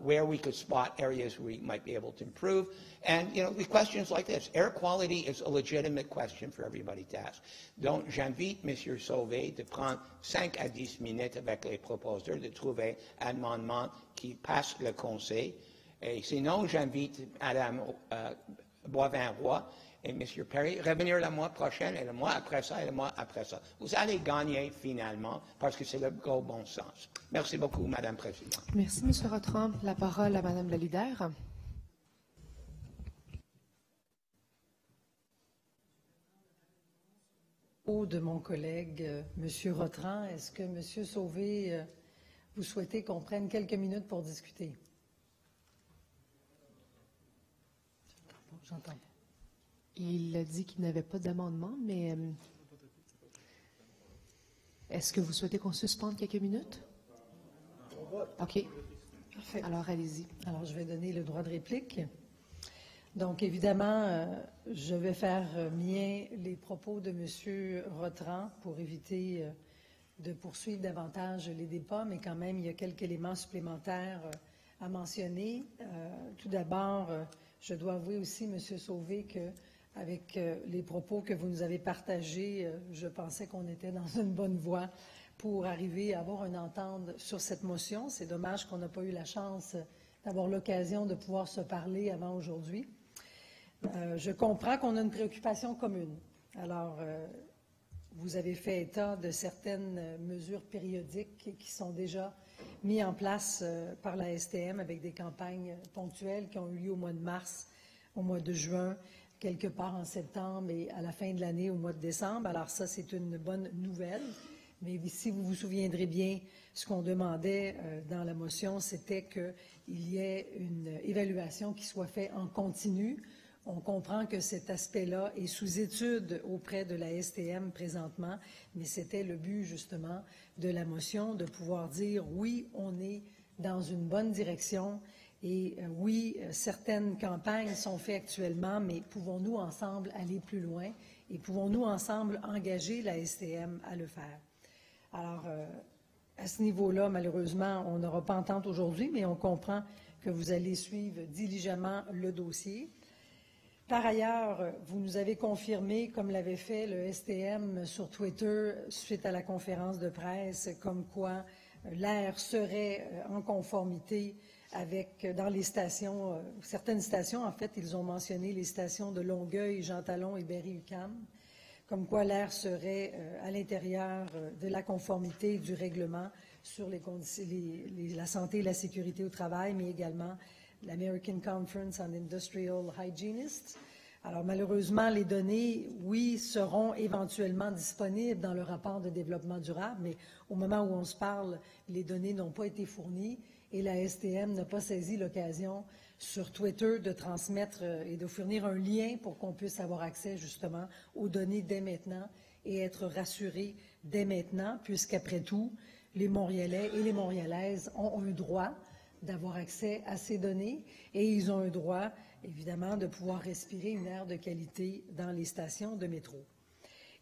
where we could spot areas we might be able to improve. And, you know, the questions like this. Air quality is a legitimate question for everybody to ask. Donc, j'invite M. Sauvé de prendre 5 à 10 minutes avec les proposeurs, de trouver un amendement qui passe le Conseil. Et sinon, j'invite Mme Boivin-Roy et M. Perry revenir le mois prochain et le mois après ça et le mois après ça. Vous allez gagner finalement parce que c'est le gros bon sens. Merci beaucoup, Madame la Présidente. Merci, M. Rotran. La parole à Mme la leader. De mon collègue, M. Rotran, est-ce que M. Sauvé, vous souhaitez qu'on prenne quelques minutes pour discuter? J'entends pas. Il a dit qu'il n'avait pas d'amendement, mais est-ce que vous souhaitez qu'on suspende quelques minutes? OK. Parfait. Alors, allez-y. Alors, je vais donner le droit de réplique. Donc, évidemment, je vais faire mien les propos de M. Rotran pour éviter de poursuivre davantage les débats, mais quand même, il y a quelques éléments supplémentaires à mentionner. Tout d'abord, je dois avouer aussi, M. Sauvé, qu'avec les propos que vous nous avez partagés, je pensais qu'on était dans une bonne voie pour arriver à avoir une entente sur cette motion. C'est dommage qu'on n'a pas eu la chance d'avoir l'occasion de pouvoir se parler avant aujourd'hui. Je comprends qu'on a une préoccupation commune. Alors, vous avez fait état de certaines mesures périodiques qui sont déjà mises en place par la STM avec des campagnes ponctuelles qui ont eu lieu au mois de mars, au mois de juin, quelque part en septembre et à la fin de l'année au mois de décembre. Alors ça, c'est une bonne nouvelle. Mais si vous vous souviendrez bien, ce qu'on demandait dans la motion, c'était qu'il y ait une évaluation qui soit faite en continu. On comprend que cet aspect-là est sous étude auprès de la STM présentement, mais c'était le but justement de la motion, de pouvoir dire oui, on est dans une bonne direction et oui, certaines campagnes sont faites actuellement, mais pouvons-nous ensemble aller plus loin et pouvons-nous ensemble engager la STM à le faire? Alors, à ce niveau-là, malheureusement, on n'aura pas entente aujourd'hui, mais on comprend que vous allez suivre diligemment le dossier. Par ailleurs, vous nous avez confirmé, comme l'avait fait le STM sur Twitter suite à la conférence de presse, comme quoi l'air serait en conformité dans les stations, certaines stations, en fait, ils ont mentionné les stations de Longueuil, Jean Talon et Berry-UQAM, comme quoi l'air serait à l'intérieur de la conformité du règlement sur la santé et la sécurité au travail, mais également l'American Conference on Industrial Hygienists. Alors, malheureusement, les données, oui, seront éventuellement disponibles dans le rapport de développement durable, mais au moment où on se parle, les données n'ont pas été fournies et la STM n'a pas saisi l'occasion sur Twitter de transmettre et de fournir un lien pour qu'on puisse avoir accès justement aux données dès maintenant et être rassurés dès maintenant, puisqu'après tout, les Montréalais et les Montréalaises ont un droit d'avoir accès à ces données et ils ont un droit, évidemment, de pouvoir respirer une air de qualité dans les stations de métro.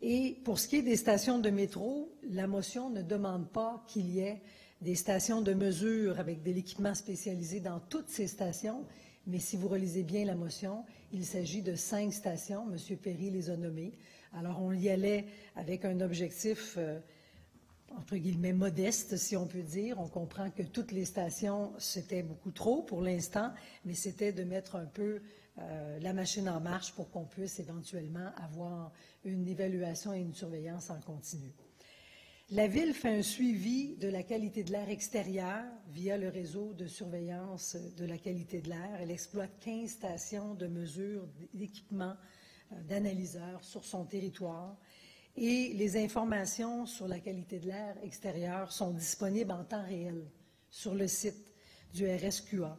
Et pour ce qui est des stations de métro, la motion ne demande pas qu'il y ait des stations de mesure avec de l'équipement spécialisé dans toutes ces stations, mais si vous relisez bien la motion, il s'agit de 5 stations. M. Perry les a nommées. Alors, on y allait avec un objectif entre guillemets modeste, si on peut dire. On comprend que toutes les stations, c'était beaucoup trop pour l'instant, mais c'était de mettre un peu la machine en marche pour qu'on puisse éventuellement avoir une évaluation et une surveillance en continu. La Ville fait un suivi de la qualité de l'air extérieur via le réseau de surveillance de la qualité de l'air. Elle exploite 15 stations de mesure d'équipement d'analyseurs sur son territoire. Et les informations sur la qualité de l'air extérieur sont disponibles en temps réel sur le site du RSQA.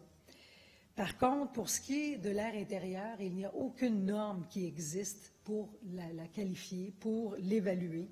Par contre, pour ce qui est de l'air intérieur, il n'y a aucune norme qui existe pour la qualifier, pour l'évaluer.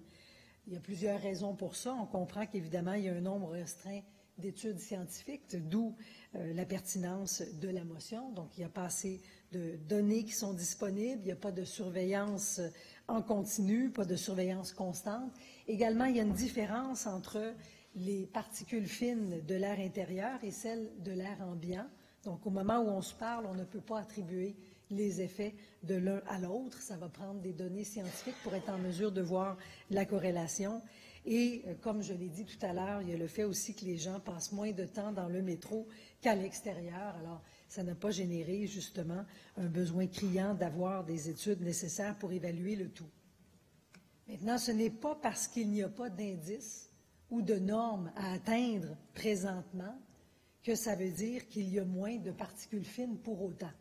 Il y a plusieurs raisons pour ça. On comprend qu'évidemment, il y a un nombre restreint d'études scientifiques, d'où la pertinence de la motion. Donc, il n'y a pas assez de données qui sont disponibles, il n'y a pas de surveillance en continu, pas de surveillance constante. Également, il y a une différence entre les particules fines de l'air intérieur et celles de l'air ambiant. Donc, au moment où on se parle, on ne peut pas attribuer les effets de l'un à l'autre. Ça va prendre des données scientifiques pour être en mesure de voir la corrélation. Et comme je l'ai dit tout à l'heure, il y a le fait aussi que les gens passent moins de temps dans le métro qu'à l'extérieur. Alors, ça n'a pas généré justement un besoin criant d'avoir des études nécessaires pour évaluer le tout. Maintenant, ce n'est pas parce qu'il n'y a pas d'indices ou de normes à atteindre présentement que ça veut dire qu'il y a moins de particules fines pour autant.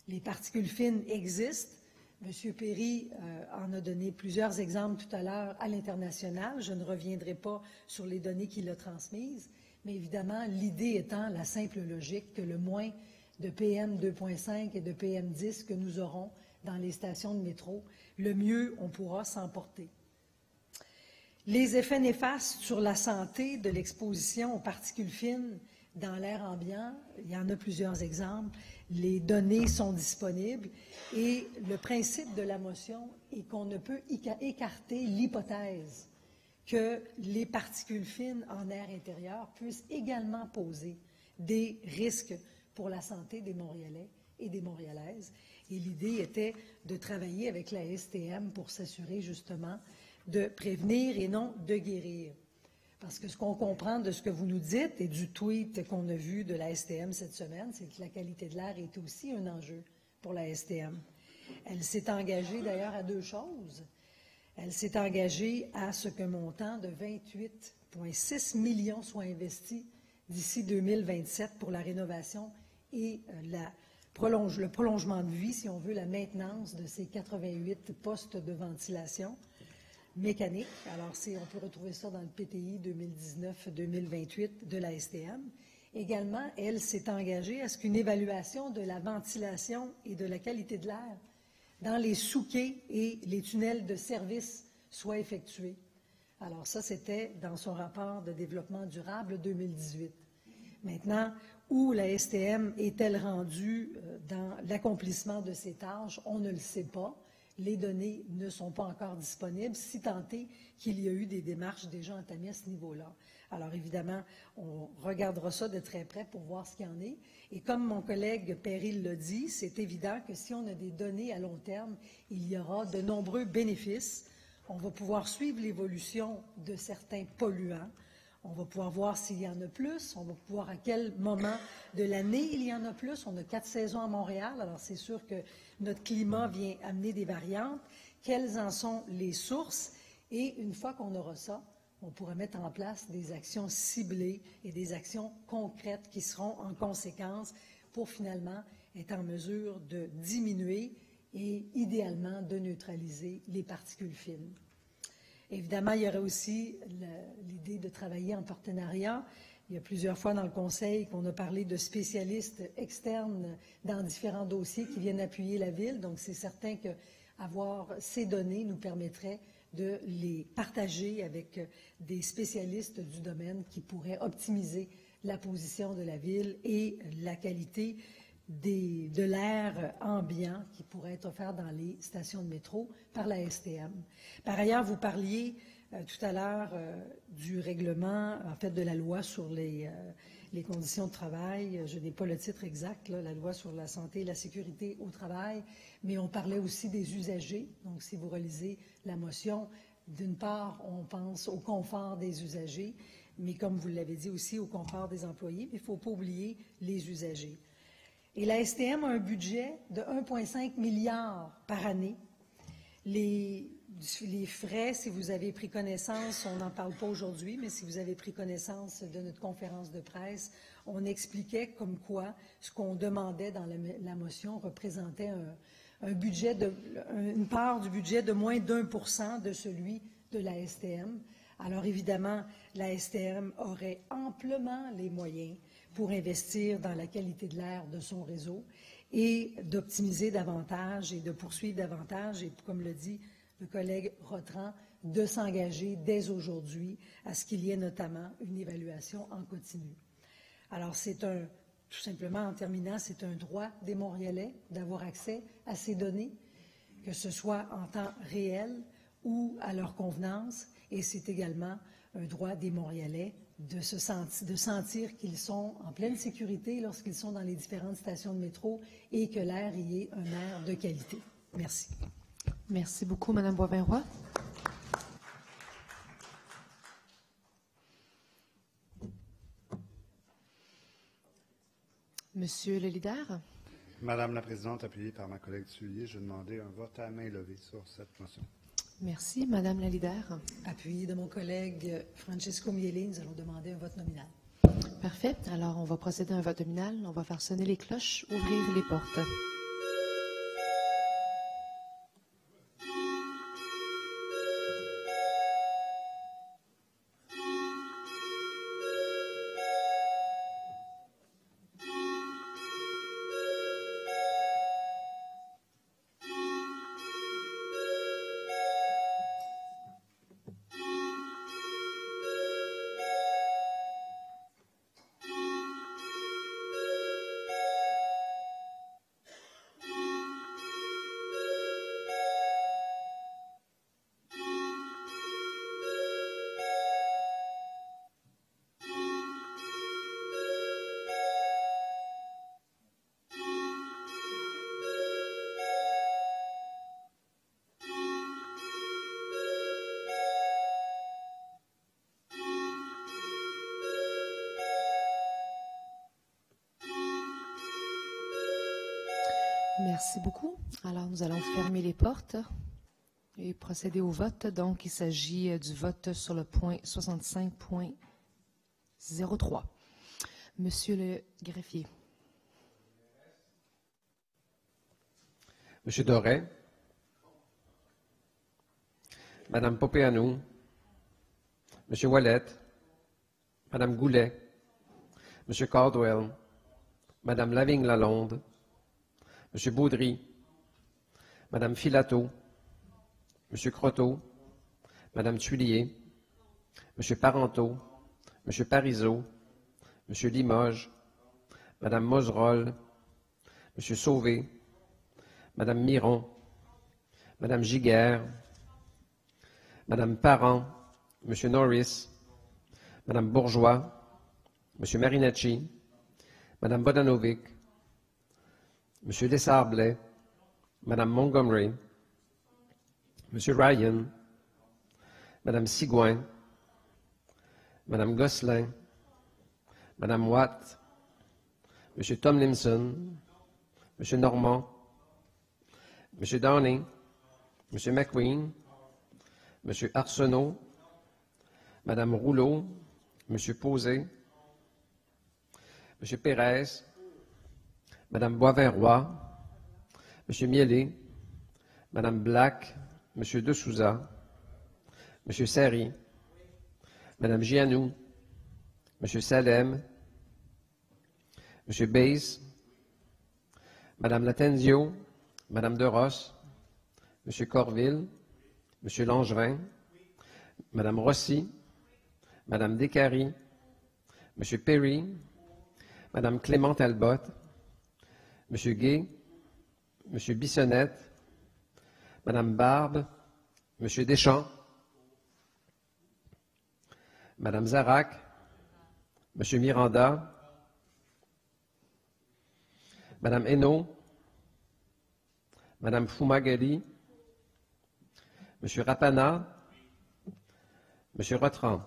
Les particules fines existent. M. Perry en a donné plusieurs exemples tout à l'heure à l'international. Je ne reviendrai pas sur les données qu'il a transmises, mais évidemment, l'idée étant la simple logique que le moins de PM2.5 et de PM10 que nous aurons dans les stations de métro, le mieux on pourra s'en porter. Les effets néfastes sur la santé de l'exposition aux particules fines dans l'air ambiant, il y en a plusieurs exemples. Les données sont disponibles et le principe de la motion est qu'on ne peut écarter l'hypothèse que les particules fines en air intérieur puissent également poser des risques pour la santé des Montréalais et des Montréalaises. Et l'idée était de travailler avec la STM pour s'assurer justement de prévenir et non de guérir. Parce que ce qu'on comprend de ce que vous nous dites et du tweet qu'on a vu de la STM cette semaine, c'est que la qualité de l'air est aussi un enjeu pour la STM. Elle s'est engagée d'ailleurs à 2 choses. Elle s'est engagée à ce qu'un montant de 28,6 millions soit investi d'ici 2027 pour la rénovation et le prolongement de vie, si on veut, la maintenance de ces 88 postes de ventilation mécanique. Alors, on peut retrouver ça dans le PTI 2019-2028 de la STM. Également, elle s'est engagée à ce qu'une évaluation de la ventilation et de la qualité de l'air dans les sous-quais et les tunnels de service soit effectuée. Alors, ça, c'était dans son rapport de développement durable 2018. Maintenant, où la STM est-elle rendue dans l'accomplissement de ces tâches? On ne le sait pas. Les données ne sont pas encore disponibles, si tant est qu'il y a eu des démarches déjà entamées à ce niveau-là. Alors, évidemment, on regardera ça de très près pour voir ce qu'il y en est. Et comme mon collègue Perry l'a dit, c'est évident que si on a des données à long terme, il y aura de nombreux bénéfices. On va pouvoir suivre l'évolution de certains polluants. On va pouvoir voir s'il y en a plus. On va pouvoir à quel moment de l'année il y en a plus. On a 4 saisons à Montréal, alors c'est sûr que notre climat vient amener des variantes. Quelles en sont les sources? Et une fois qu'on aura ça, on pourra mettre en place des actions ciblées et des actions concrètes qui seront en conséquence pour finalement être en mesure de diminuer et idéalement de neutraliser les particules fines. Évidemment, il y aurait aussi l'idée de travailler en partenariat. Il y a plusieurs fois dans le Conseil qu'on a parlé de spécialistes externes dans différents dossiers qui viennent appuyer la Ville. Donc, c'est certain qu'avoir ces données nous permettrait de les partager avec des spécialistes du domaine qui pourraient optimiser la position de la Ville et la qualité de l'air ambiant qui pourrait être offert dans les stations de métro par la STM. Par ailleurs, vous parliez tout à l'heure du règlement, en fait de la loi sur les conditions de travail. Je n'ai pas le titre exact, là, la loi sur la santé et la sécurité au travail, mais on parlait aussi des usagers. Donc, si vous relisez la motion, d'une part, on pense au confort des usagers, mais comme vous l'avez dit aussi, au confort des employés, mais il ne faut pas oublier les usagers. Et la STM a un budget de 1,5 milliard par année. Les frais, si vous avez pris connaissance, on n'en parle pas aujourd'hui, mais si vous avez pris connaissance de notre conférence de presse, on expliquait comme quoi ce qu'on demandait dans la motion représentait une part du budget de moins d'1% de celui de la STM. Alors évidemment, la STM aurait amplement les moyens pour investir dans la qualité de l'air de son réseau et d'optimiser davantage et de poursuivre davantage, et comme le dit le collègue Rotran, de s'engager dès aujourd'hui à ce qu'il y ait notamment une évaluation en continu. Alors tout simplement en terminant, c'est un droit des Montréalais d'avoir accès à ces données, que ce soit en temps réel ou à leur convenance, et c'est également un droit des Montréalais de sentir qu'ils sont en pleine sécurité lorsqu'ils sont dans les différentes stations de métro et que l'air y est un air de qualité. Merci. Merci beaucoup, Mme Boivin-Roy. Monsieur le leader. Madame la Présidente, appuyée par ma collègue Thuillier, je demandais un vote à main levée sur cette motion. Merci, Madame la leader. Appuyé de mon collègue Francesco Miele, nous allons demander un vote nominal. Parfait. Alors, on va procéder à un vote nominal. On va faire sonner les cloches, ouvrir les portes. Merci beaucoup. Alors, nous allons fermer les portes et procéder au vote. Donc, il s'agit du vote sur le point 65.03. Monsieur le greffier. Monsieur Doré. Madame Popeanu. Monsieur Ouellet. Madame Goulet. Monsieur Caldwell. Madame Lavigne-Lalonde. Monsieur Baudry, Madame Filato, Monsieur Croteau, Madame Thuillier, Monsieur Parenteau, Monsieur Parizeau, Monsieur Limoges, Madame Moserolles, Monsieur Sauvé, Madame Miron, Madame Giguère, Madame Parent, Monsieur Norris, Madame Bourgeois, Monsieur Marinacci, Madame Bodanovic, Monsieur Desarblais, Madame Montgomery, Monsieur Ryan, Madame Sigouin, Madame Gosselin, Madame Watt, Monsieur Tomlinson, Monsieur Normand, Monsieur Downing, Monsieur McQueen, Monsieur Arsenault, Madame Rouleau, Monsieur Posé, Monsieur Pérez, Madame Boisvert-Roy, Monsieur Miellé, Madame Black, Monsieur De Souza, Monsieur Serry, Madame Gianou, Monsieur Salem, Monsieur Bays, Madame Latenzio, Madame De Ross, Monsieur Corville, Monsieur Langevin, Madame Rossi, Madame Descaries, Monsieur Perry, Madame Clément Talbot, Monsieur Gay, Monsieur Bissonnette, Madame Barbe, Monsieur Deschamps, Madame Zarac, Monsieur Miranda, Madame Hainaut, Madame Fumagalli, Monsieur Rapana, Monsieur Rotran.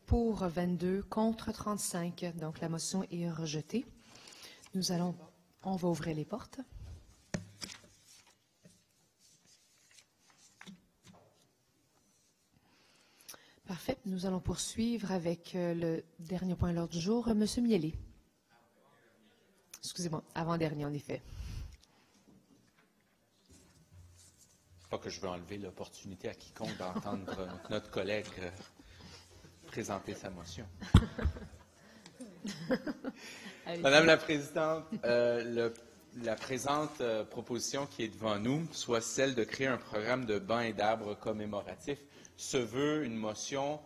Pour 22, contre 35. Donc, la motion est rejetée. On va ouvrir les portes. Parfait. Nous allons poursuivre avec le dernier point à l'ordre du jour. Monsieur Miellé. Excusez-moi, avant-dernier, en effet. Pas que je veux enlever l'opportunité à quiconque d'entendre notre collègue présenter sa motion. Madame la Présidente, la présente proposition qui est devant nous, soit celle de créer un programme de bancs et d'arbres commémoratifs, se veut une motion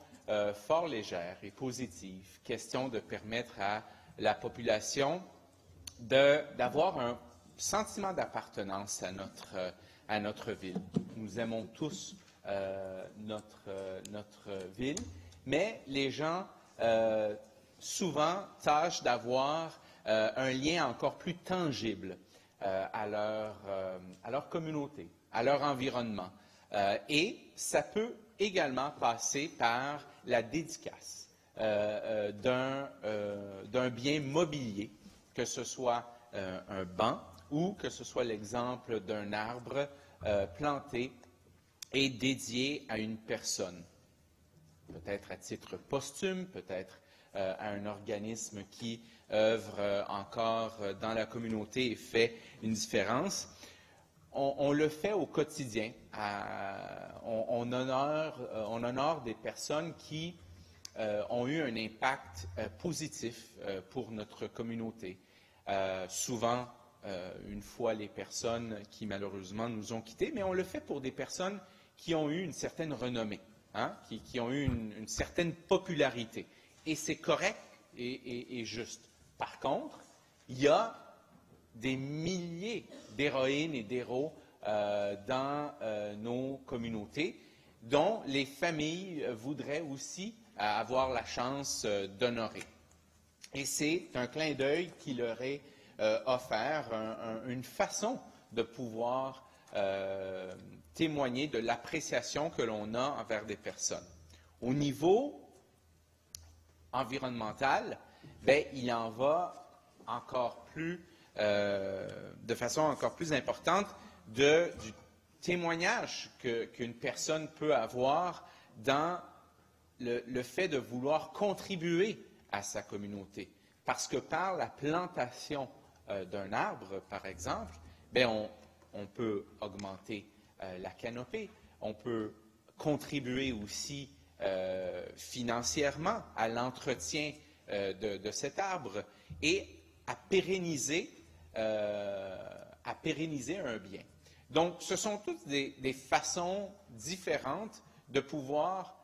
fort légère et positive, question de permettre à la population d'avoir un sentiment d'appartenance à notre ville. Nous aimons tous notre ville, mais les gens souvent tâchent d'avoir un lien encore plus tangible à leur communauté, à leur environnement. Et ça peut également passer par la dédicace d'un bien mobilier, que ce soit un banc ou que ce soit l'exemple d'un arbre planté et dédié à une personne. Peut-être à titre posthume, peut-être à un organisme qui œuvre encore dans la communauté et fait une différence. On le fait au quotidien. On honore des personnes qui ont eu un impact positif pour notre communauté. Souvent, une fois les personnes qui malheureusement nous ont quittés, mais on le fait pour des personnes qui ont eu une certaine renommée. Qui ont eu une certaine popularité. Et c'est correct et juste. Par contre, il y a des milliers d'héroïnes et d'héros dans nos communautés dont les familles voudraient aussi avoir la chance d'honorer. Et c'est un clin d'œil qui leur est offert, une façon de pouvoir témoigner de l'appréciation que l'on a envers des personnes. Au niveau environnemental, il en va encore plus, de façon encore plus importante du témoignage qu'une personne peut avoir dans le fait de vouloir contribuer à sa communauté. Parce que par la plantation d'un arbre, par exemple, on peut augmenter la canopée, on peut contribuer aussi financièrement à l'entretien de cet arbre et à pérenniser un bien. Donc, ce sont toutes des façons différentes de pouvoir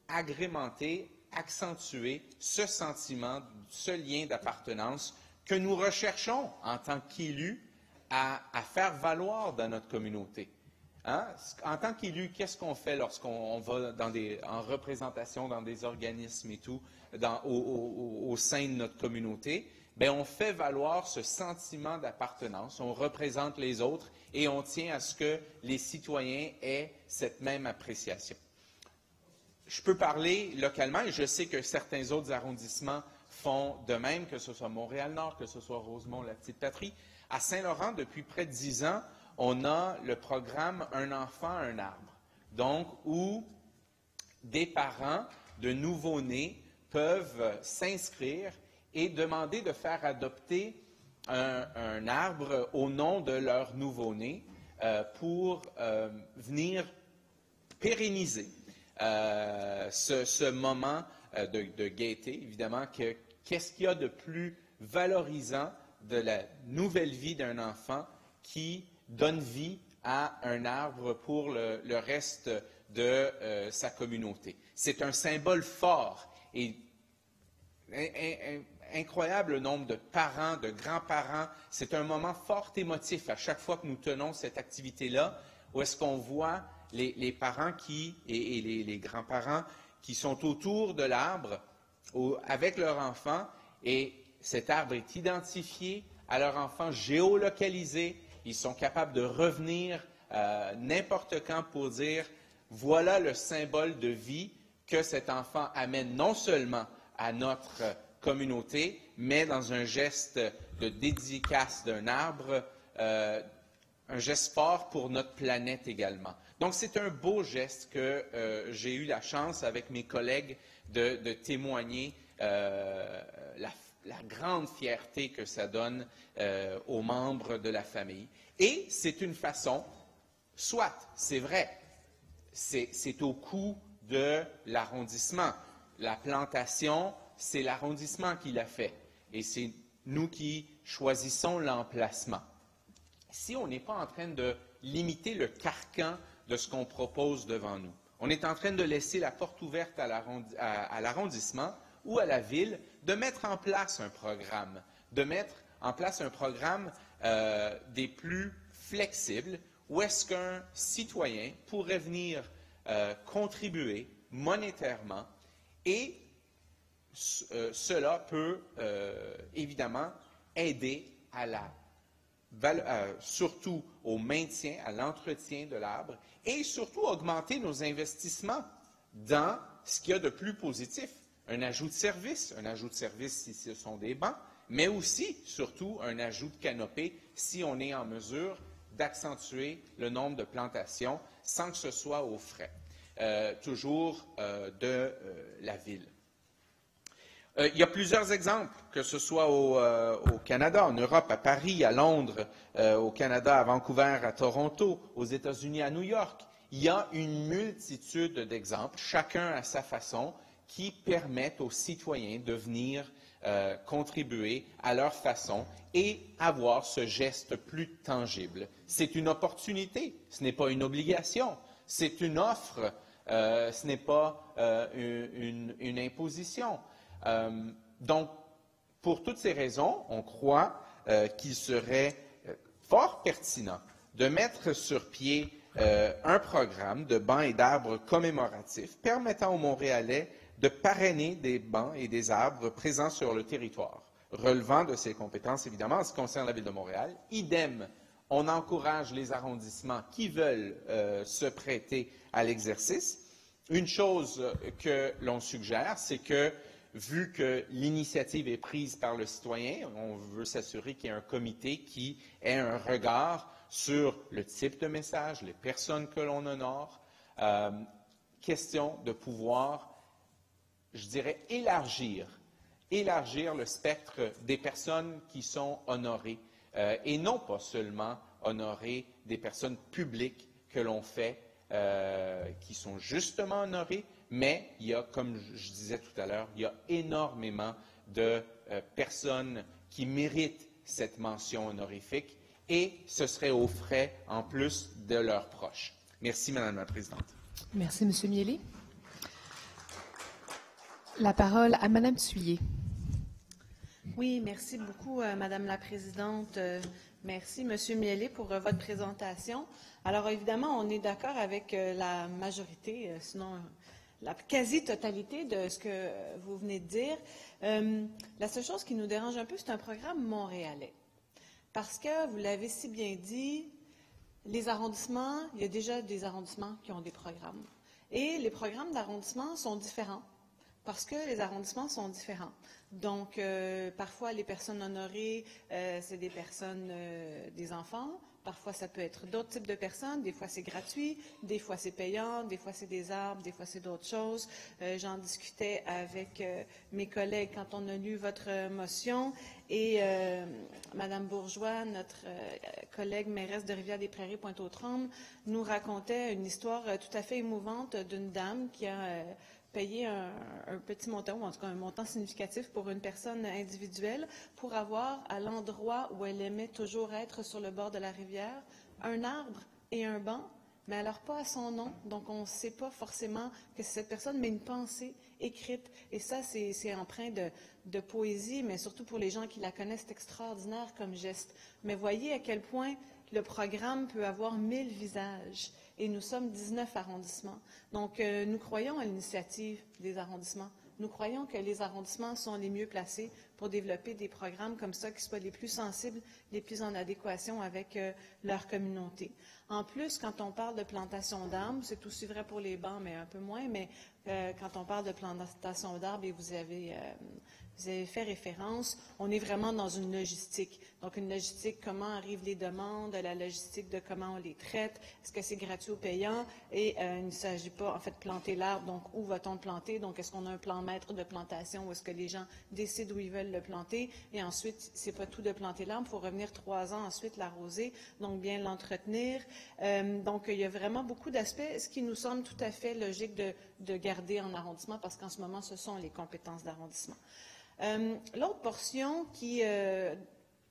agrémenter, accentuer ce sentiment, ce lien d'appartenance que nous recherchons en tant qu'élus à faire valoir dans notre communauté. Hein? En tant qu'élu, qu'est-ce qu'on fait lorsqu'on va en représentation dans des organismes et tout, au sein de notre communauté? Bien, on fait valoir ce sentiment d'appartenance, on représente les autres et on tient à ce que les citoyens aient cette même appréciation. Je peux parler localement et je sais que certains autres arrondissements font de même, que ce soit Montréal-Nord, que ce soit Rosemont, la Petite-Patrie. À Saint-Laurent, depuis près de 10 ans, on a le programme Un enfant, un arbre. Donc, où des parents de nouveau-nés peuvent s'inscrire et demander de faire adopter un arbre au nom de leur nouveau-né pour venir pérenniser ce moment de gaieté. Évidemment, qu'est-ce qu'il y a de plus valorisant de la nouvelle vie d'un enfant qui donne vie à un arbre pour le reste de sa communauté. C'est un symbole fort et incroyable nombre de parents, de grands-parents. C'est un moment fort émotif à chaque fois que nous tenons cette activité-là, où est-ce qu'on voit les parents et les grands-parents qui sont autour de l'arbre avec leur enfant, et cet arbre est identifié à leur enfant, géolocalisé. Ils sont capables de revenir n'importe quand pour dire « Voilà le symbole de vie que cet enfant amène non seulement à notre communauté, mais dans un geste de dédicace d'un arbre, un geste fort pour notre planète également. » Donc, c'est un beau geste que j'ai eu la chance, avec mes collègues, de témoigner la grande fierté que ça donne aux membres de la famille. Et c'est une façon, soit, c'est vrai, c'est au coût de l'arrondissement. La plantation, c'est l'arrondissement qui l'a fait. Et c'est nous qui choisissons l'emplacement. Si on n'est pas en train de limiter le carcan de ce qu'on propose devant nous, on est en train de laisser la porte ouverte à l'arrondissement ou à la ville de mettre en place un programme, des plus flexibles, où est-ce qu'un citoyen pourrait venir contribuer monétairement, et cela peut évidemment aider surtout au maintien, à l'entretien de l'arbre, et surtout augmenter nos investissements dans ce qu'il y a de plus positif. Un ajout de service si ce sont des bancs, mais aussi, surtout, un ajout de canopée si on est en mesure d'accentuer le nombre de plantations sans que ce soit aux frais, toujours de la ville. Il y a plusieurs exemples, que ce soit au Canada, en Europe, à Paris, à Londres, au Canada, à Vancouver, à Toronto, aux États-Unis, à New York. Il y a une multitude d'exemples, chacun à sa façon, qui permettent aux citoyens de venir contribuer à leur façon et avoir ce geste plus tangible. C'est une opportunité, ce n'est pas une obligation, c'est une offre, ce n'est pas une imposition. Donc, pour toutes ces raisons, on croit qu'il serait fort pertinent de mettre sur pied un programme de bancs et d'arbres commémoratifs permettant aux Montréalais de parrainer des bancs et des arbres présents sur le territoire, relevant de ses compétences, évidemment, en ce qui concerne la Ville de Montréal. Idem, on encourage les arrondissements qui veulent se prêter à l'exercice. Une chose que l'on suggère, c'est que, vu que l'initiative est prise par le citoyen, on veut s'assurer qu'il y ait un comité qui ait un regard sur le type de message, les personnes que l'on honore. Question de pouvoir, je dirais, élargir le spectre des personnes qui sont honorées et non pas seulement honorer des personnes publiques que l'on fait, qui sont justement honorées, mais il y a, comme je disais tout à l'heure, il y a énormément de personnes qui méritent cette mention honorifique, et ce serait aux frais en plus de leurs proches. Merci, Madame la Présidente. Merci, M. Miele. La parole à Mme Thuillier. Oui, merci beaucoup, Madame la Présidente. Merci, M. Miellé, pour votre présentation. Alors, évidemment, on est d'accord avec la majorité, sinon la quasi-totalité de ce que vous venez de dire. La seule chose qui nous dérange un peu, c'est un programme montréalais. Parce que, vous l'avez si bien dit, les arrondissements, il y a déjà des arrondissements qui ont des programmes. Et les programmes d'arrondissement sont différents. Parce que les arrondissements sont différents. Donc, parfois, les personnes honorées, c'est des personnes, des enfants. Parfois, ça peut être d'autres types de personnes. Des fois, c'est gratuit. Des fois, c'est payant. Des fois, c'est des arbres. Des fois, c'est d'autres choses. J'en discutais avec mes collègues quand on a lu votre motion. Et Mme Bourgeois, notre collègue mairesse de Rivière-des-Prairies, Pointe-aux-Trembles, nous racontait une histoire tout à fait émouvante d'une dame qui a payer un petit montant, ou en tout cas un montant significatif pour une personne individuelle, pour avoir à l'endroit où elle aimait toujours être sur le bord de la rivière, un arbre et un banc, mais alors pas à son nom. Donc on ne sait pas forcément que c'est cette personne, mais une pensée écrite. Et ça, c'est empreint de poésie, mais surtout pour les gens qui la connaissent, c'est extraordinaire comme geste. Mais voyez à quel point le programme peut avoir 1000 visages. Et nous sommes 19 arrondissements. Donc, nous croyons à l'initiative des arrondissements. Nous croyons que les arrondissements sont les mieux placés pour développer des programmes comme ça qui soient les plus sensibles, les plus en adéquation avec leur communauté. En plus, quand on parle de plantation d'arbres, c'est aussi vrai pour les bancs, mais un peu moins, mais quand on parle de plantation d'arbres, et vous avez fait référence, on est vraiment dans une logistique. Donc, une logistique, comment arrivent les demandes, la logistique de comment on les traite, est-ce que c'est gratuit ou payant, et il ne s'agit pas, en fait, de planter l'arbre, donc où va-t-on le planter, donc est-ce qu'on a un plan maître de plantation, ou est-ce que les gens décident où ils veulent le planter, et ensuite, c'est pas tout de planter l'arbre, il faut revenir 3 ans ensuite l'arroser, donc bien l'entretenir. Donc, il y a vraiment beaucoup d'aspects, ce qui nous semble tout à fait logique de garder en arrondissement, parce qu'en ce moment, ce sont les compétences d'arrondissement. L'autre portion qui,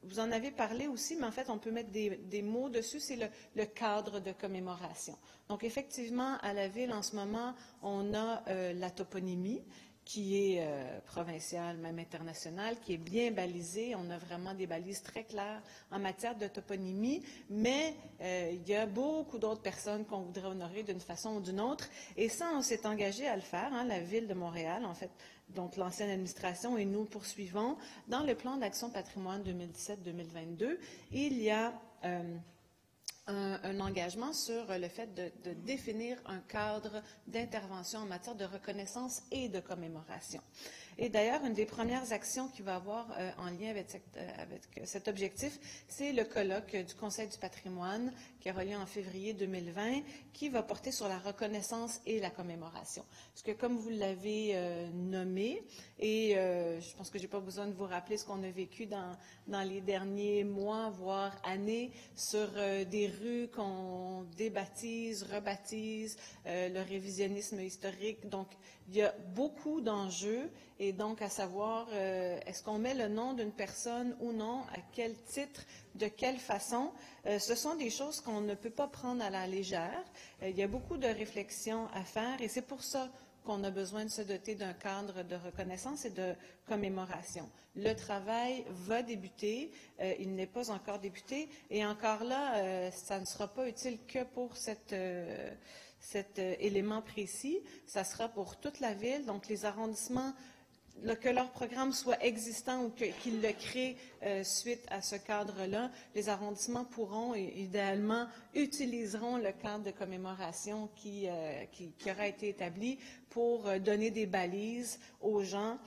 vous en avez parlé aussi, mais en fait, on peut mettre des mots dessus, c'est le cadre de commémoration. Donc, effectivement, à la Ville, en ce moment, on a la toponymie, qui est provinciale, même internationale, qui est bien balisée. On a vraiment des balises très claires en matière de toponymie, mais il y a beaucoup d'autres personnes qu'on voudrait honorer d'une façon ou d'une autre. Et ça, on s'est engagé à le faire, hein, la Ville de Montréal, en fait, donc l'ancienne administration, et nous poursuivons. Dans le plan d'action patrimoine 2017-2022, il y a un engagement sur le fait de définir un cadre d'intervention en matière de reconnaissance et de commémoration. Et d'ailleurs, une des premières actions qu'il va avoir en lien avec cet objectif, c'est le colloque du Conseil du patrimoine qui aura lieu en février 2020, qui va porter sur la reconnaissance et la commémoration. Parce que comme vous l'avez nommé, et je pense que je n'ai pas besoin de vous rappeler ce qu'on a vécu dans les derniers mois, voire années, sur des rues qu'on débaptise, rebaptise, le révisionnisme historique. Donc, il y a beaucoup d'enjeux. Et donc, à savoir, est-ce qu'on met le nom d'une personne ou non, à quel titre, de quelle façon, ce sont des choses qu'on ne peut pas prendre à la légère. Il y a beaucoup de réflexions à faire et c'est pour ça qu'on a besoin de se doter d'un cadre de reconnaissance et de commémoration. Le travail va débuter, il n'est pas encore débuté et encore là, ça ne sera pas utile que pour cet élément précis, ça sera pour toute la ville, donc les arrondissements, que leur programme soit existant ou qu'ils le créent suite à ce cadre-là, les arrondissements pourront et idéalement utiliseront le cadre de commémoration qui aura été établi pour donner des balises aux gens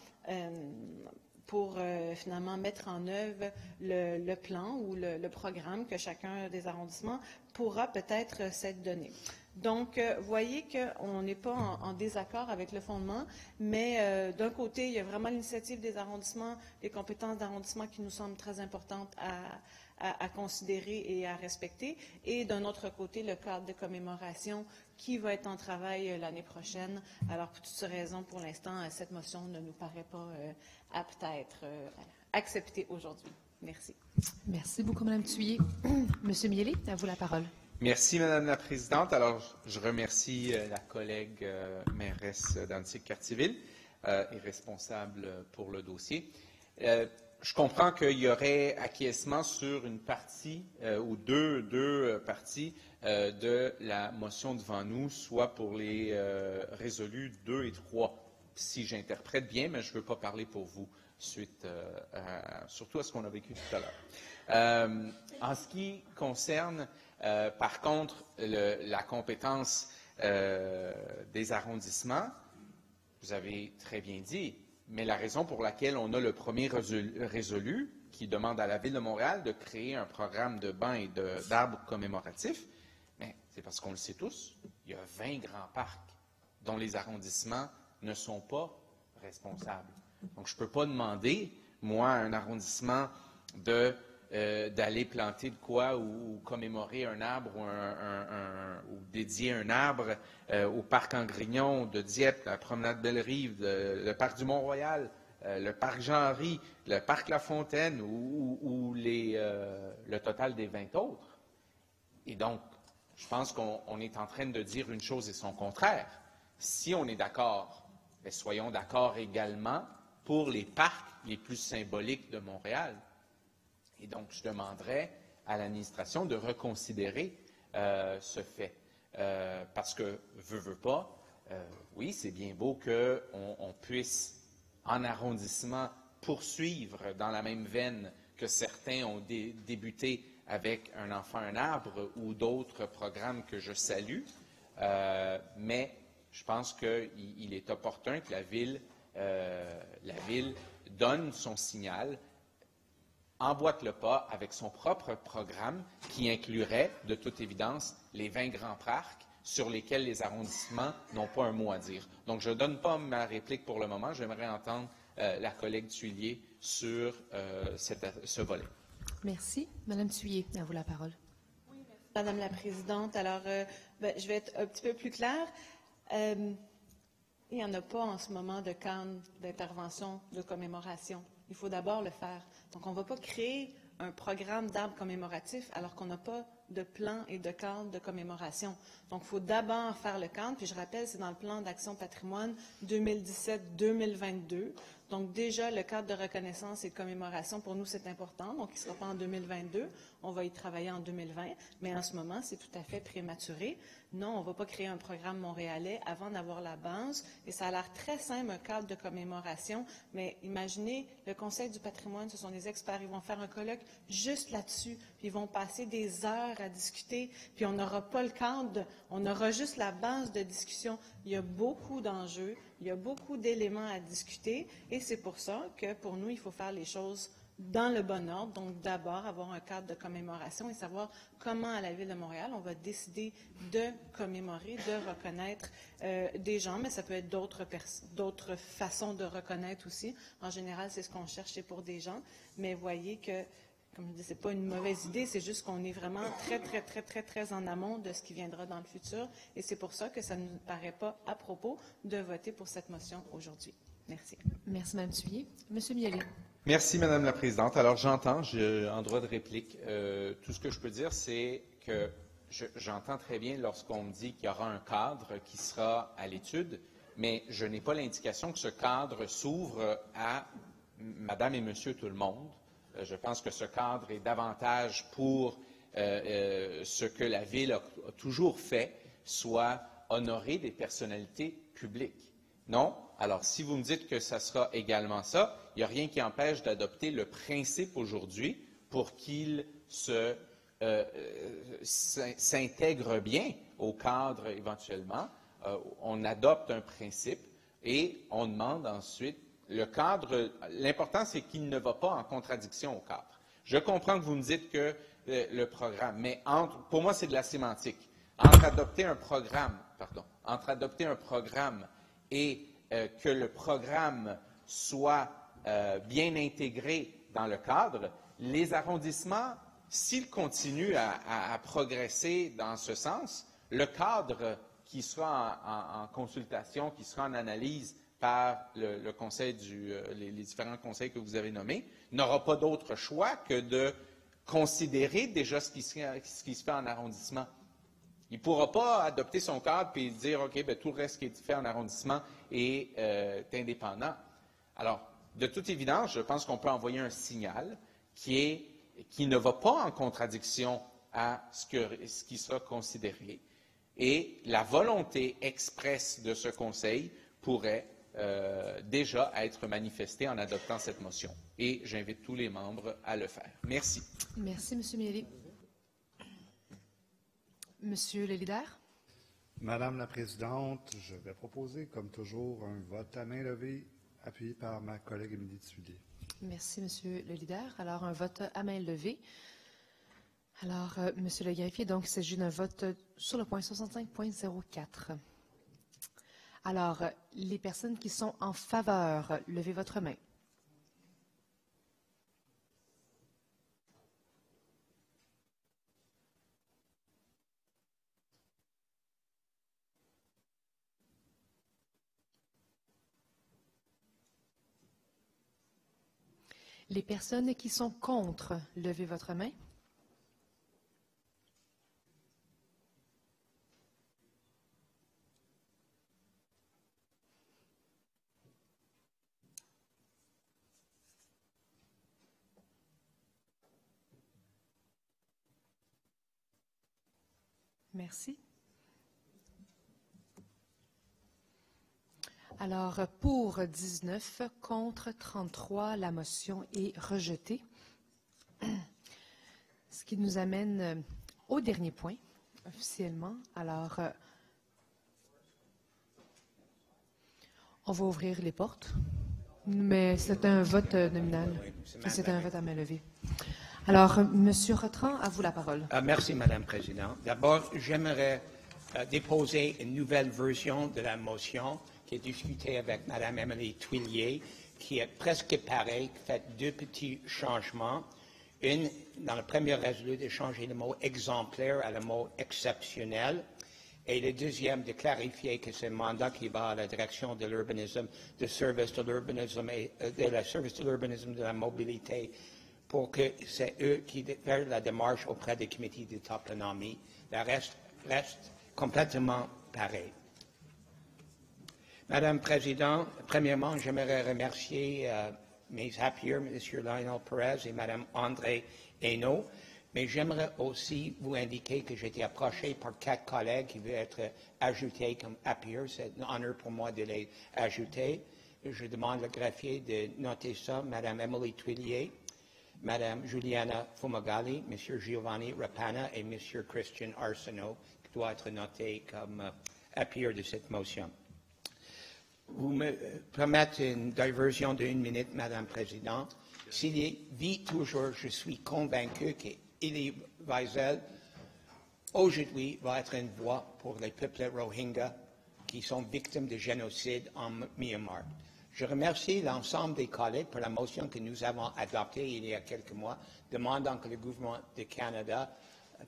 pour finalement mettre en œuvre le plan ou le programme que chacun des arrondissements pourra peut-être s'être donné. Donc, voyez qu'on n'est pas en désaccord avec le fondement, mais d'un côté, il y a vraiment l'initiative des arrondissements, les compétences d'arrondissement qui nous semblent très importantes à considérer et à respecter, et d'un autre côté, le cadre de commémoration qui va être en travail l'année prochaine. Alors, pour toutes ces raisons, pour l'instant, cette motion ne nous paraît pas apte à être acceptée aujourd'hui. Merci. Merci beaucoup, Mme Thuillier. Monsieur Miellé, à vous la parole. Merci, Madame la Présidente. Alors, je remercie la collègue mairesse d'Antique-Cartierville et responsable pour le dossier. Je comprends qu'il y aurait acquiescement sur une partie ou deux parties de la motion devant nous, soit pour les résolus 2 et 3, si j'interprète bien, mais je ne veux pas parler pour vous, surtout à ce qu'on a vécu tout à l'heure. En ce qui concerne, par contre, la compétence des arrondissements, vous avez très bien dit, mais la raison pour laquelle on a le premier résolu qui demande à la Ville de Montréal de créer un programme de bancs et d'arbres commémoratifs, c'est parce qu'on le sait tous, il y a 20 grands parcs dont les arrondissements ne sont pas responsables. Donc, je ne peux pas demander, moi, à un arrondissement d'aller planter de quoi ou commémorer un arbre ou dédier un arbre au parc Angrignon de Dieppe, la promenade Belle-Rive, le parc du Mont-Royal, le parc Jean-Henri, le parc La Fontaine ou le total des 20 autres. Et donc, je pense qu'on est en train de dire une chose et son contraire. Si on est d'accord, soyons d'accord également pour les parcs les plus symboliques de Montréal. Et donc, je demanderais à l'administration de reconsidérer ce fait. Parce que, veut pas, oui, c'est bien beau qu'on puisse, en arrondissement, poursuivre dans la même veine que certains ont débuté avec Un enfant, un arbre ou d'autres programmes que je salue. Mais je pense qu'il est opportun que la Ville donne son signal, emboîte le pas avec son propre programme qui inclurait, de toute évidence, les 20 grands parcs sur lesquels les arrondissements n'ont pas un mot à dire. Donc, je ne donne pas ma réplique pour le moment. J'aimerais entendre la collègue Thuillier sur ce volet. Merci. Madame Thuillier, à vous la parole. Oui, merci, Madame la Présidente. Alors, je vais être un petit peu plus claire. Il n'y en a pas en ce moment de cadre d'intervention, de commémoration. Il faut d'abord le faire. Donc, on ne va pas créer un programme d'arbres commémoratifs alors qu'on n'a pas de plan et de cadre de commémoration. Donc, il faut d'abord faire le cadre. Puis, je rappelle, c'est dans le plan d'action patrimoine 2017-2022. Donc, déjà, le cadre de reconnaissance et de commémoration, pour nous, c'est important. Donc, il ne sera pas en 2022. On va y travailler en 2020. Mais en ce moment, c'est tout à fait prématuré. Non, on ne va pas créer un programme montréalais avant d'avoir la base. Et ça a l'air très simple, un cadre de commémoration. Mais imaginez, le Conseil du patrimoine, ce sont des experts. Ils vont faire un colloque juste là-dessus. Puis ils vont passer des heures à discuter. Puis on n'aura pas le cadre, on aura juste la base de discussion. Il y a beaucoup d'enjeux, il y a beaucoup d'éléments à discuter. Et c'est pour ça que pour nous, il faut faire les choses dans le bon ordre. Donc, d'abord, avoir un cadre de commémoration et savoir comment, à la Ville de Montréal, on va décider de commémorer, de reconnaître des gens, mais ça peut être d'autres façons de reconnaître aussi. En général, c'est ce qu'on cherche pour des gens. Mais voyez que, comme je dis, ce n'est pas une mauvaise idée, c'est juste qu'on est vraiment très en amont de ce qui viendra dans le futur. Et c'est pour ça que ça ne nous paraît pas à propos de voter pour cette motion aujourd'hui. Merci. Merci, Mme Thuillier. Monsieur Mialet. Merci, Madame la Présidente. Alors, j'entends, j'ai en droit de réplique. Tout ce que je peux dire, c'est que j'entends très bien lorsqu'on me dit qu'il y aura un cadre qui sera à l'étude, mais je n'ai pas l'indication que ce cadre s'ouvre à Madame et Monsieur tout le monde. Je pense que ce cadre est davantage pour ce que la Ville a toujours fait, soit honorer des personnalités publiques. Non? Alors, si vous me dites que ça sera également ça, il n'y a rien qui empêche d'adopter le principe aujourd'hui pour qu'il s'intègre bien au cadre éventuellement. On adopte un principe et on demande ensuite le cadre. L'important, c'est qu'il ne va pas en contradiction au cadre. Je comprends que vous me dites que le programme, mais pour moi, c'est de la sémantique. Entre adopter un programme et que le programme soit bien intégré dans le cadre, les arrondissements, s'ils continuent à progresser dans ce sens, le cadre qui sera en consultation, qui sera en analyse par le conseil les différents conseils que vous avez nommés, n'aura pas d'autre choix que de considérer déjà ce qui se fait en arrondissement. Il ne pourra pas adopter son cadre et dire, OK, bien, tout le reste qui est fait en arrondissement est indépendant. Alors, de toute évidence, je pense qu'on peut envoyer un signal qui ne va pas en contradiction à ce qui sera considéré. Et la volonté expresse de ce Conseil pourrait déjà être manifestée en adoptant cette motion. Et j'invite tous les membres à le faire. Merci. Merci, M. Miele. Monsieur le leader. Madame la Présidente, je vais proposer, comme toujours, un vote à main levée, appuyé par ma collègue Émilie Tuillier. Merci, Monsieur le leader. Alors, un vote à main levée. Alors, Monsieur le greffier, donc, il s'agit d'un vote sur le point 65.04. Alors, les personnes qui sont en faveur, levez votre main. Les personnes qui sont contre, levez votre main. Merci. Alors, pour 19, contre 33, la motion est rejetée. Ce qui nous amène au dernier point, officiellement. Alors, on va ouvrir les portes, mais c'est un vote nominal. C'est un vote à main levée. Alors, M. Rotran, à vous la parole. Merci, Madame la Présidente. D'abord, j'aimerais déposer une nouvelle version de la motion qui est discutée avec Mme Emily Tuillier, qui est presque pareille, qui fait deux petits changements. Une, dans le premier résolu, de changer le mot exemplaire à le mot exceptionnel. Et le deuxième, de clarifier que c'est un mandat qui va à la direction de l'urbanisme, de service de l'urbanisme et de la service de l'urbanisme de la mobilité, pour que c'est eux qui fassent la démarche auprès des comités de toponymie. Le reste complètement pareil. Madame la Présidente, premièrement, j'aimerais remercier mes appuis, M. Lionel Perez et Mme André Hainaut, mais j'aimerais aussi vous indiquer que j'ai été approché par 4 collègues qui veulent être ajoutés comme appuis. C'est un honneur pour moi de les ajouter. Je demande au greffier de noter ça, Mme Emily Tuillier, Mme Juliana Fumagalli, M. Giovanni Rapana et M. Christian Arsenault, qui doivent être notés comme appuis de cette motion. Vous me permettez une diversion d'1 minute, Madame la Présidente. S'il vit toujours, je suis convaincu qu'Elie Wiesel, aujourd'hui, va être une voix pour les peuples Rohingyas qui sont victimes de génocide en Myanmar. Je remercie l'ensemble des collègues pour la motion que nous avons adoptée il y a quelques mois, demandant que le gouvernement du Canada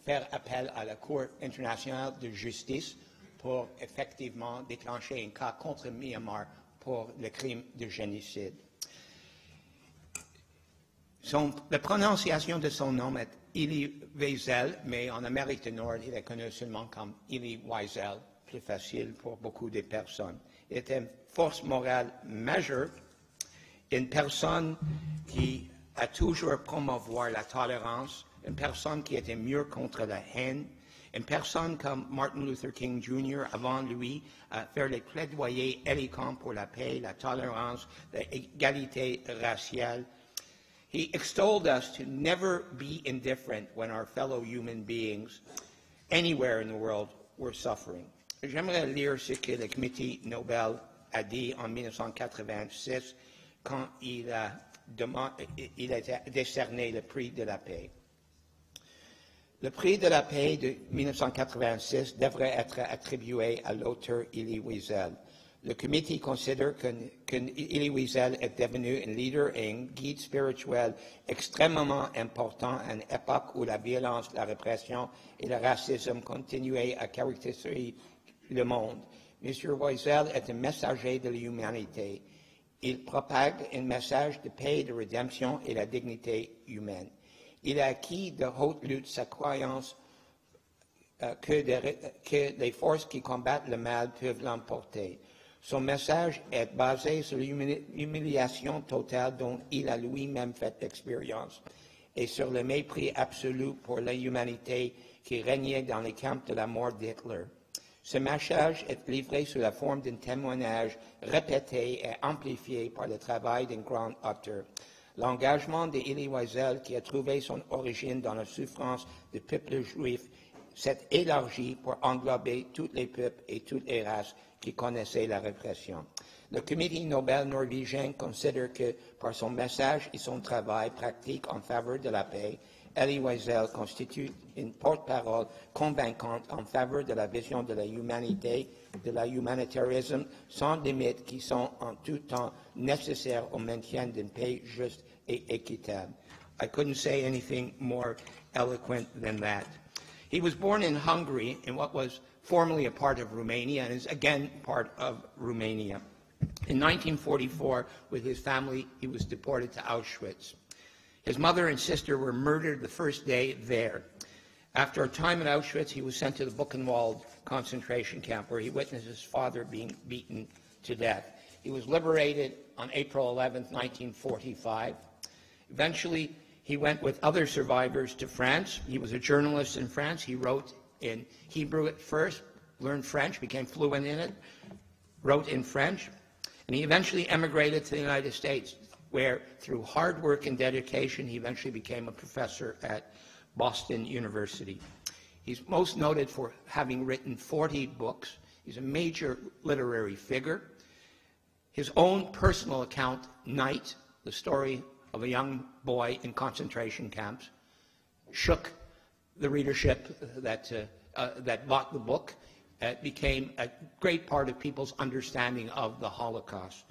fasse appel à la Cour internationale de justice pour effectivement déclencher un cas contre Myanmar pour le crime de génocide. La prononciation de son nom est Elie Wiesel, mais en Amérique du Nord, il est connu seulement comme Elie Wiesel, plus facile pour beaucoup de personnes. Il était une force morale majeure, une personne qui a toujours promouvoir la tolérance, une personne qui était mieux contre la haine, une personne comme Martin Luther King Jr. avant lui a fait les plaidoyers éloquents pour la paix, la tolérance, l'égalité raciale. He extolled us to never be indifferent when our fellow human beings anywhere in the world were suffering. J'aimerais lire ce que le comité Nobel a dit en 1986 quand il a décerné le prix de la paix. Le prix de la paix de 1986 devrait être attribué à l'auteur Elie Wiesel. Le comité considère qu'Elie Wiesel est devenu un leader et un guide spirituel extrêmement important à une époque où la violence, la répression et le racisme continuaient à caractériser le monde. M. Wiesel est un messager de l'humanité. Il propague un message de paix, de rédemption et de la dignité humaine. Il a acquis de haute lutte sa croyance que les forces qui combattent le mal peuvent l'emporter. Son message est basé sur l'humiliation totale dont il a lui-même fait l'expérience et sur le mépris absolu pour la humanité qui régnait dans les camps de la mort d'Hitler. Ce message est livré sous la forme d'un témoignage répété et amplifié par le travail d'un grand auteur. L'engagement d'Elie Wiesel, qui a trouvé son origine dans la souffrance du peuple juif, s'est élargi pour englober tous les peuples et toutes les races qui connaissaient la répression. Le comité Nobel norvégien considère que, par son message et son travail pratique en faveur de la paix, Elie Wiesel constitue une porte-parole convaincante en faveur de la vision de la humanité, de la humanitarisme sans limite qui sont en tout temps nécessaires au maintien d'une paix juste et équitable. I couldn't say anything more eloquent than that. He was born in Hungary, in what was formerly a part of Romania and is again part of Romania. In 1944, with his family, he was deported to Auschwitz. His mother and sister were murdered the first day there. After a time at Auschwitz, he was sent to the Buchenwald concentration camp, where he witnessed his father being beaten to death. He was liberated on April 11, 1945. Eventually, he went with other survivors to France. He was a journalist in France. He wrote in Hebrew at first, learned French, became fluent in it, wrote in French, and he eventually emigrated to the United States, where through hard work and dedication, he eventually became a professor at Boston University. He's most noted for having written 40 books. He's a major literary figure. His own personal account, Night, the story of a young boy in concentration camps, shook the readership that bought the book. It became a great part of people's understanding of the Holocaust.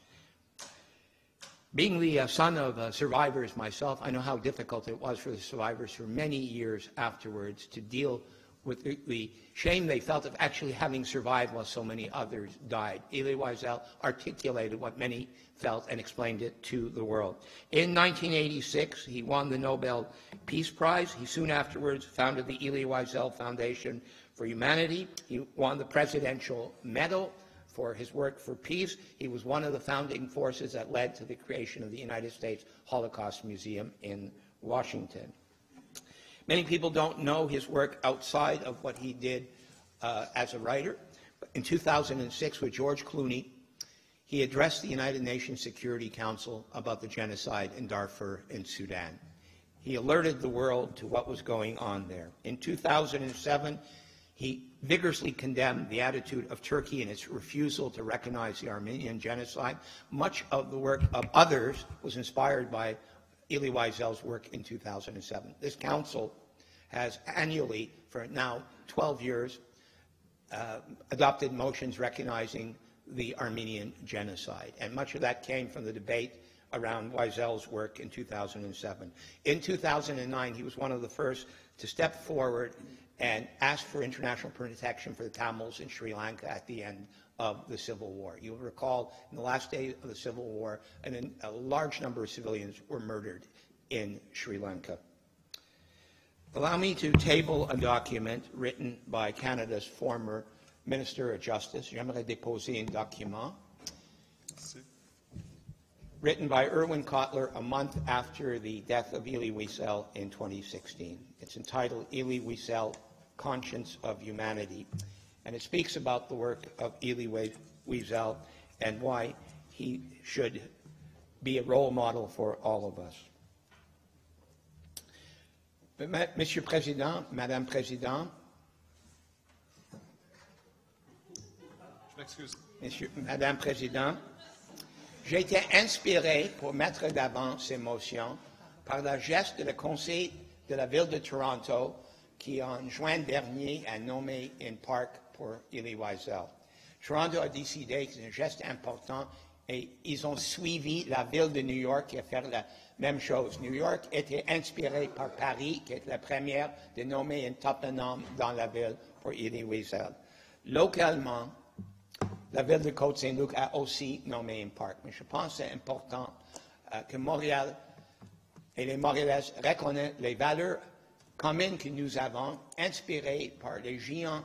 Being the son of survivors myself, I know how difficult it was for the survivors for many years afterwards to deal with the shame they felt of actually having survived while so many others died. Elie Wiesel articulated what many felt and explained it to the world. In 1986, he won the Nobel Peace Prize. He soon afterwards founded the Elie Wiesel Foundation for Humanity. He won the Presidential Medal for his work for peace. He was one of the founding forces that led to the creation of the United States Holocaust Museum in Washington. Many people don't know his work outside of what he did as a writer. In 2006, with George Clooney, he addressed the United Nations Security Council about the genocide in Darfur in Sudan. He alerted the world to what was going on there. In 2007, he vigorously condemned the attitude of Turkey and its refusal to recognize the Armenian genocide. Much of the work of others was inspired by Elie Wiesel's work in 2007. This council has annually, for now 12 years, adopted motions recognizing the Armenian genocide. And much of that came from the debate around Wiesel's work in 2007. In 2009, he was one of the first to step forward and ask for international protection for the Tamils in Sri Lanka at the end of the Civil War. You'll recall in the last day of the Civil War, a large number of civilians were murdered in Sri Lanka. Allow me to table a document written by Canada's former Minister of Justice. J'aimerais déposer un document written by Irwin Cotler a month after the death of Elie Wiesel in 2016. It's entitled Elie Wiesel, Conscience of Humanity, and it speaks about the work of Elie Wiesel and why he should be a role model for all of us. Monsieur Président, Madame Présidente, Madame Présidente, j'ai été inspiré pour mettre d'avant ces motions par le geste de Conseil de la Ville de Toronto qui, en juin dernier, a nommé un parc pour Elie Wiesel. Toronto a décidé que c'est un geste important et ils ont suivi la Ville de New York qui a fait la même chose. New York était inspiré par Paris, qui est la première de nommer un toponyme dans la ville pour Elie Wiesel. Localement, la ville de Côte-Saint-Luc a aussi nommé un parc. Mais je pense que c'est important que Montréal et les Montréalais reconnaissent les valeurs communes que nous avons, inspirées par les géants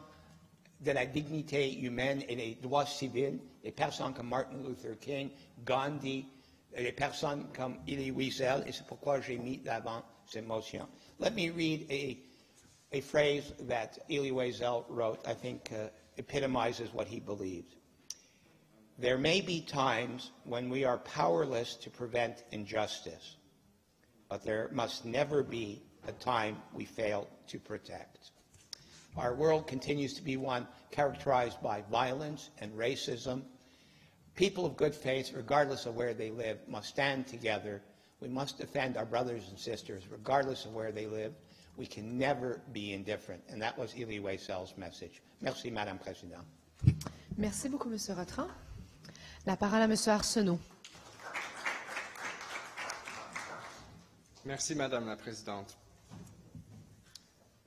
de la dignité humaine et des droits civils, des personnes comme Martin Luther King, Gandhi, des personnes comme Elie Wiesel, et c'est pourquoi j'ai mis l'avant cette motion. Let me read a phrase that Elie Wiesel wrote, I think epitomizes what he believed. There may be times when we are powerless to prevent injustice, but there must never be a time we fail to protect. Our world continues to be one characterized by violence and racism. People of good faith, regardless of where they live, must stand together. We must defend our brothers and sisters, regardless of where they live. We can never be indifferent. And that was Elie Wiesel's message. Merci, Madame Présidente. Merci beaucoup, M. Rotran. La parole à M. Arsenault. Merci, Madame la Présidente.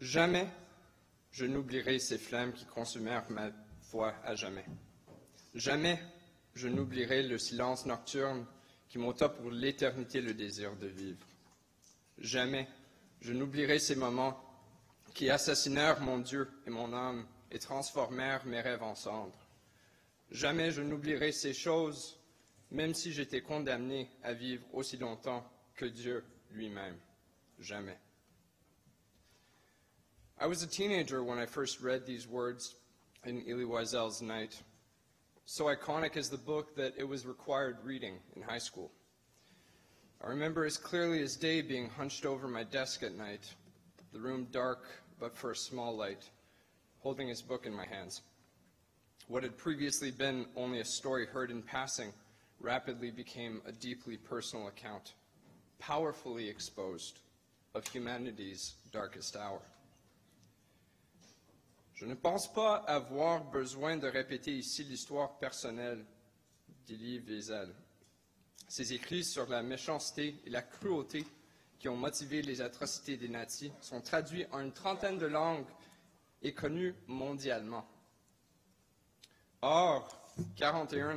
Jamais je n'oublierai ces flammes qui consumèrent ma voix à jamais. Jamais je n'oublierai le silence nocturne qui m'ôta pour l'éternité le désir de vivre. Jamais je n'oublierai ces moments qui assassinèrent mon Dieu et mon âme et transformèrent mes rêves en cendres. Jamais je n'oublierai ces choses, même si j'étais condamné à vivre aussi longtemps que Dieu lui-même. Jamais. I was a teenager when I first read these words in Elie Wiesel's Night. So iconic is the book that it was required reading in high school. I remember as clearly as day being hunched over my desk at night, the room dark but for a small light, holding his book in my hands. What had previously been only a story heard in passing rapidly became a deeply personal account, powerfully exposed, of humanity's darkest hour. Je ne pense pas avoir besoin de répéter ici l'histoire personnelle d'Elie Wiesel. Ses écrits sur la méchanceté et la cruauté qui ont motivé les atrocités des nazis sont traduits en une trentaine de langues et connus mondialement. Or, 41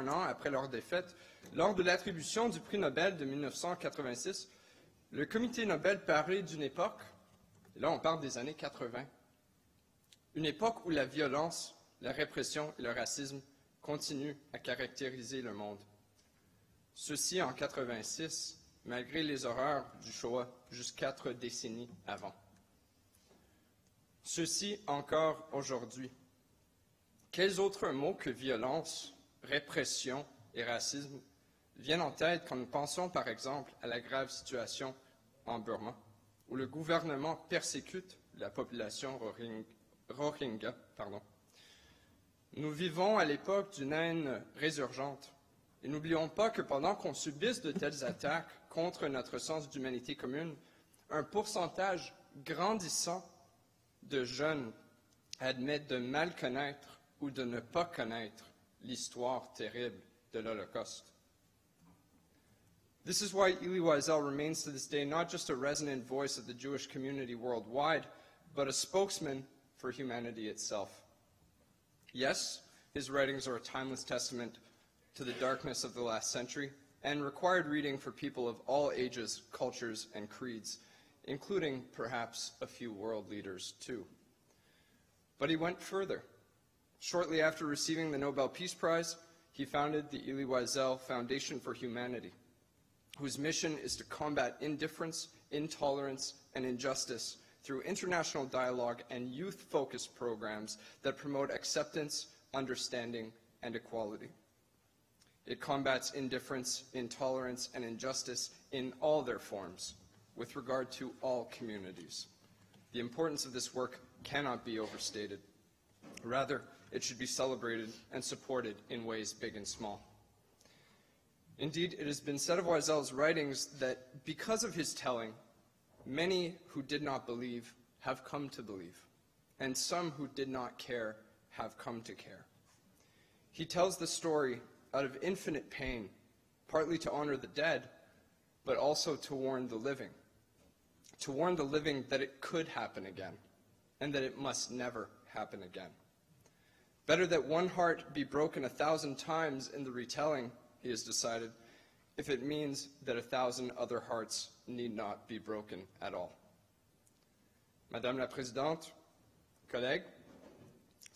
ans après leur défaite, lors de l'attribution du prix Nobel de 1986, le comité Nobel parlait d'une époque, et là on parle des années 80, une époque où la violence, la répression et le racisme continuent à caractériser le monde. Ceci en 86, malgré les horreurs du Shoah jusqu'à 4 décennies avant. Ceci encore aujourd'hui. Quels autres mots que violence, répression et racisme viennent en tête quand nous pensons par exemple à la grave situation en Burma, où le gouvernement persécute la population Rohingya. Nous vivons à l'époque d'une haine résurgente. Et n'oublions pas que pendant qu'on subisse de telles attaques contre notre sens d'humanité commune, un pourcentage grandissant de jeunes admettent de mal connaître ou de ne pas connaître l'histoire terrible de l'Holocauste. This is why Elie Wiesel remains to this day not just a resonant voice of the Jewish community worldwide, but a spokesman for humanity itself. Yes, his writings are a timeless testament to the darkness of the last century and required reading for people of all ages, cultures, and creeds, including perhaps a few world leaders too. But he went further. Shortly after receiving the Nobel Peace Prize, he founded the Elie Wiesel Foundation for Humanity, whose mission is to combat indifference, intolerance, and injustice through international dialogue and youth-focused programs that promote acceptance, understanding, and equality. It combats indifference, intolerance, and injustice in all their forms, with regard to all communities. The importance of this work cannot be overstated. Rather, it should be celebrated and supported in ways big and small. Indeed, it has been said of Wiesel's writings that because of his telling, many who did not believe have come to believe, and some who did not care have come to care. He tells the story out of infinite pain, partly to honor the dead, but also to warn the living that it could happen again, and that it must never happen again. Better that one heart be broken 1,000 times in the retelling, he has decided, if it means that 1,000 other hearts need not be broken at all. Madame la Présidente, collègues,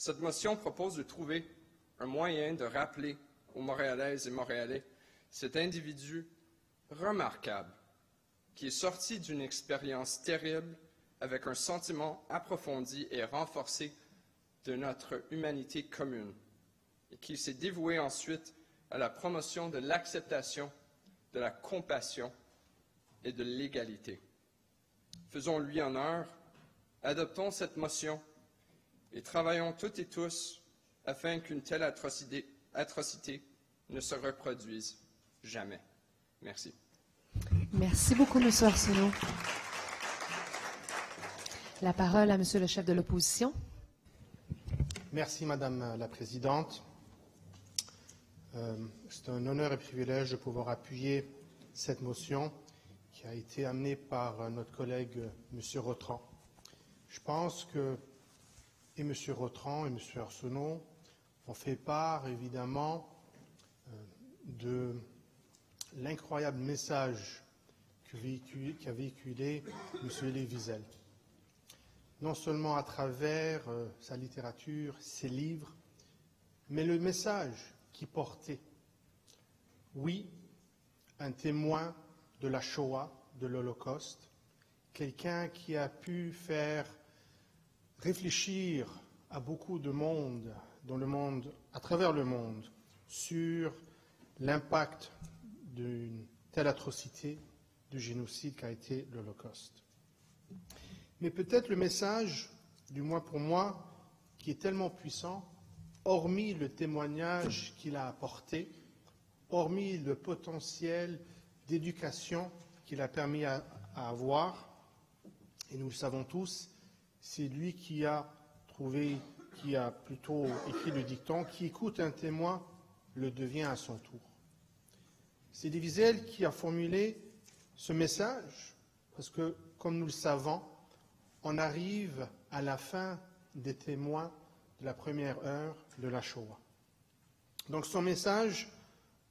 Cette motion propose de trouver un moyen de rappeler aux Montréalaises et Montréalais cet individu remarquable qui est sorti d'une expérience terrible avec un sentiment approfondi et renforcé de notre humanité commune et qui s'est dévoué ensuite à la promotion de l'acceptation, de la compassion et de l'égalité. Faisons-lui honneur, adoptons cette motion et travaillons toutes et tous afin qu'une telle atrocité ne se reproduise jamais. Merci. Merci beaucoup, M. Arsenault. La parole à M. le chef de l'opposition. Merci, Madame la Présidente. C'est un honneur et privilège de pouvoir appuyer cette motion qui a été amenée par notre collègue M. Rotran. Je pense que et M. Rotran et M. Arsenault ont fait part, évidemment, de l'incroyable message qu'a véhiculé M. Elie Wiesel. Non seulement à travers sa littérature, ses livres, mais le message qu'il portait. Oui, un témoin de la Shoah, de l'Holocauste, quelqu'un qui a pu faire réfléchir à beaucoup de monde, à travers le monde, sur l'impact d'une telle atrocité, du génocide qu'a été l'Holocauste. Mais peut-être le message, du moins pour moi, qui est tellement puissant, hormis le témoignage qu'il a apporté, hormis le potentiel d'éducation qu'il a permis à avoir, et nous le savons tous, c'est lui qui a plutôt écrit le dicton, qui écoute un témoin le devient à son tour. C'est Elie Wiesel qui a formulé ce message, parce que, comme nous le savons, on arrive à la fin des témoins de la première heure de la Shoah. Donc son message,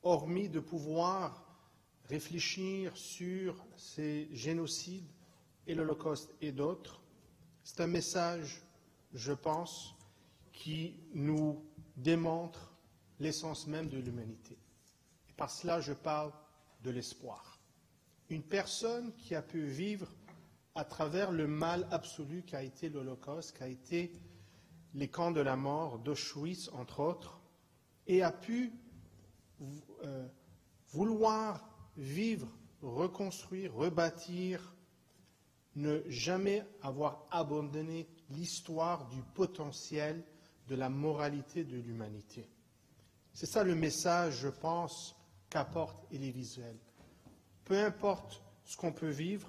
hormis de pouvoir réfléchir sur ces génocides et l'Holocauste et d'autres, c'est un message, je pense, qui nous démontre l'essence même de l'humanité. Et par cela, je parle de l'espoir. Une personne qui a pu vivre à travers le mal absolu qu'a été l'Holocauste, qu'a été les camps de la mort d'Auschwitz, entre autres, et a pu vouloir vivre, reconstruire, rebâtir, ne jamais avoir abandonné l'histoire du potentiel de la moralité de l'humanité. C'est ça le message, je pense, qu'apporte Elie Wiesel. Peu importe ce qu'on peut vivre,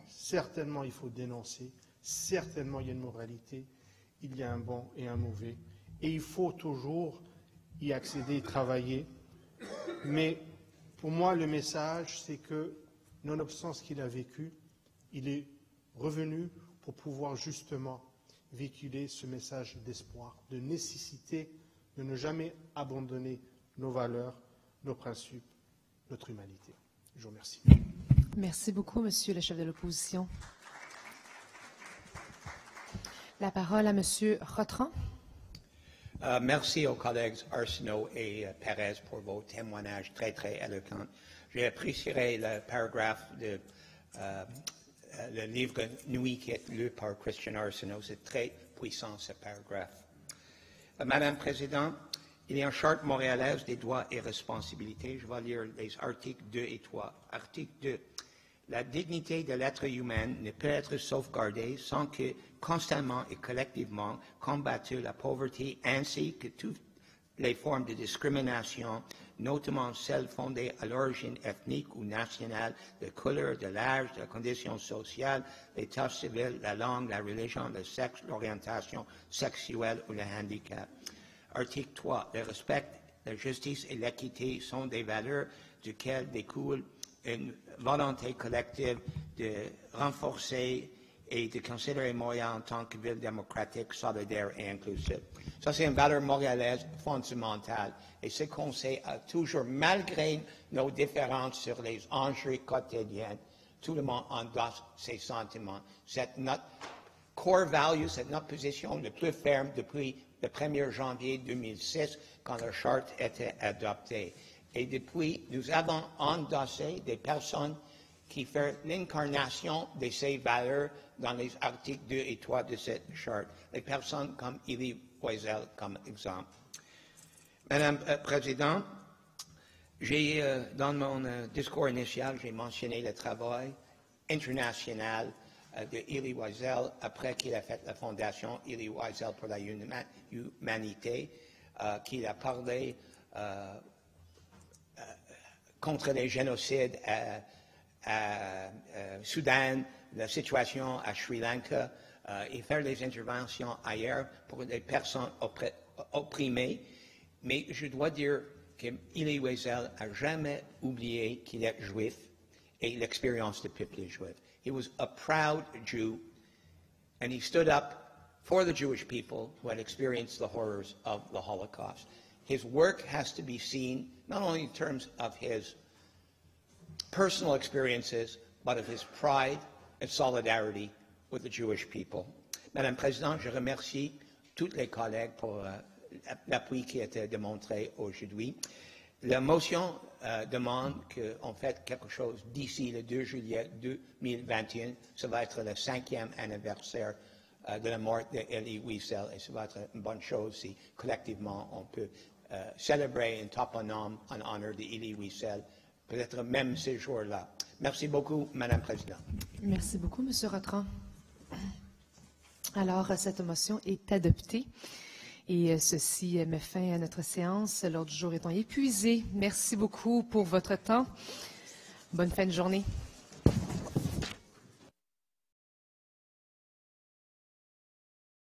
certainement il faut dénoncer, certainement il y a une moralité, il y a un bon et un mauvais, et il faut toujours y accéder et travailler. Mais pour moi, le message, c'est que, nonobstant ce qu'il a vécu, il est revenu pour pouvoir justement véhiculer ce message d'espoir, de nécessité de ne jamais abandonner nos valeurs, nos principes, notre humanité. Je vous remercie. Merci beaucoup, Monsieur le chef de l'opposition. La parole à Monsieur Rotran. Merci aux collègues Arsenault et Perez pour vos témoignages très, très éloquents. J'apprécierais le paragraphe de le livre Nuit qui est lu par Christian Arsenault. C'est très puissant, ce paragraphe. Madame la Présidente, il y a une charte montréalaise des droits et responsabilités. Je vais lire les articles 2 et 3. Article 2. La dignité de l'être humain ne peut être sauvegardée sans que constamment et collectivement combattre la pauvreté ainsi que toutes les formes de discrimination, notamment celles fondées à l'origine ethnique ou nationale, de couleur, de l'âge, de la condition sociale, l'état civil, la langue, la religion, le sexe, l'orientation sexuelle ou le handicap. Article 3. Le respect, la justice et l'équité sont des valeurs duquel découle une volonté collective de renforcer et de considérer Montréal en tant que ville démocratique, solidaire et inclusive. Ça, c'est une valeur montréalaise fondamentale. Et ce qu'on sait toujours, malgré nos différences sur les enjeux quotidiens, tout le monde endosse ces sentiments. C'est notre core value, c'est notre position la plus ferme depuis le 1er janvier 2006, quand la charte était adoptée. Et depuis, nous avons endossé des personnes qui font l'incarnation de ces valeurs dans les articles 2 et 3 de cette charte. Les personnes comme Elie Wiesel, comme exemple. Madame la Présidente, dans mon discours initial, j'ai mentionné le travail international de Elie Wiesel après qu'il a fait la fondation Elie Wiesel pour la humanité, qu'il a parlé contre les génocides à Soudan, la situation à Sri Lanka, et faire des interventions ailleurs pour les personnes opprimées. Mais je dois dire qu'Elie Wiesel n'a jamais oublié qu'il est juif et l'expérience du peuple juif. He was a proud Jew, and he stood up for the Jewish people who had experienced the horrors of the Holocaust. His work has to be seen not only in terms of his personal experiences, but of his pride and solidarity with the Jewish people. Madame la Présidente, je remercie tous les collègues pour l'appui qui a été démontré aujourd'hui. La motion demande qu'on fasse quelque chose d'ici le 2 juillet 2021. Ça va être le 5e anniversaire de la mort d'Elie Wiesel, et ça va être une bonne chose si collectivement on peut célébrer un toponome en l'honneur d'Elie Wiesel, peut-être même ces jours-là. Merci beaucoup, Madame la Présidente. Merci beaucoup, M. Rotran. Alors, cette motion est adoptée. Et ceci met fin à notre séance. L'ordre du jour étant épuisé. Merci beaucoup pour votre temps. Bonne fin de journée.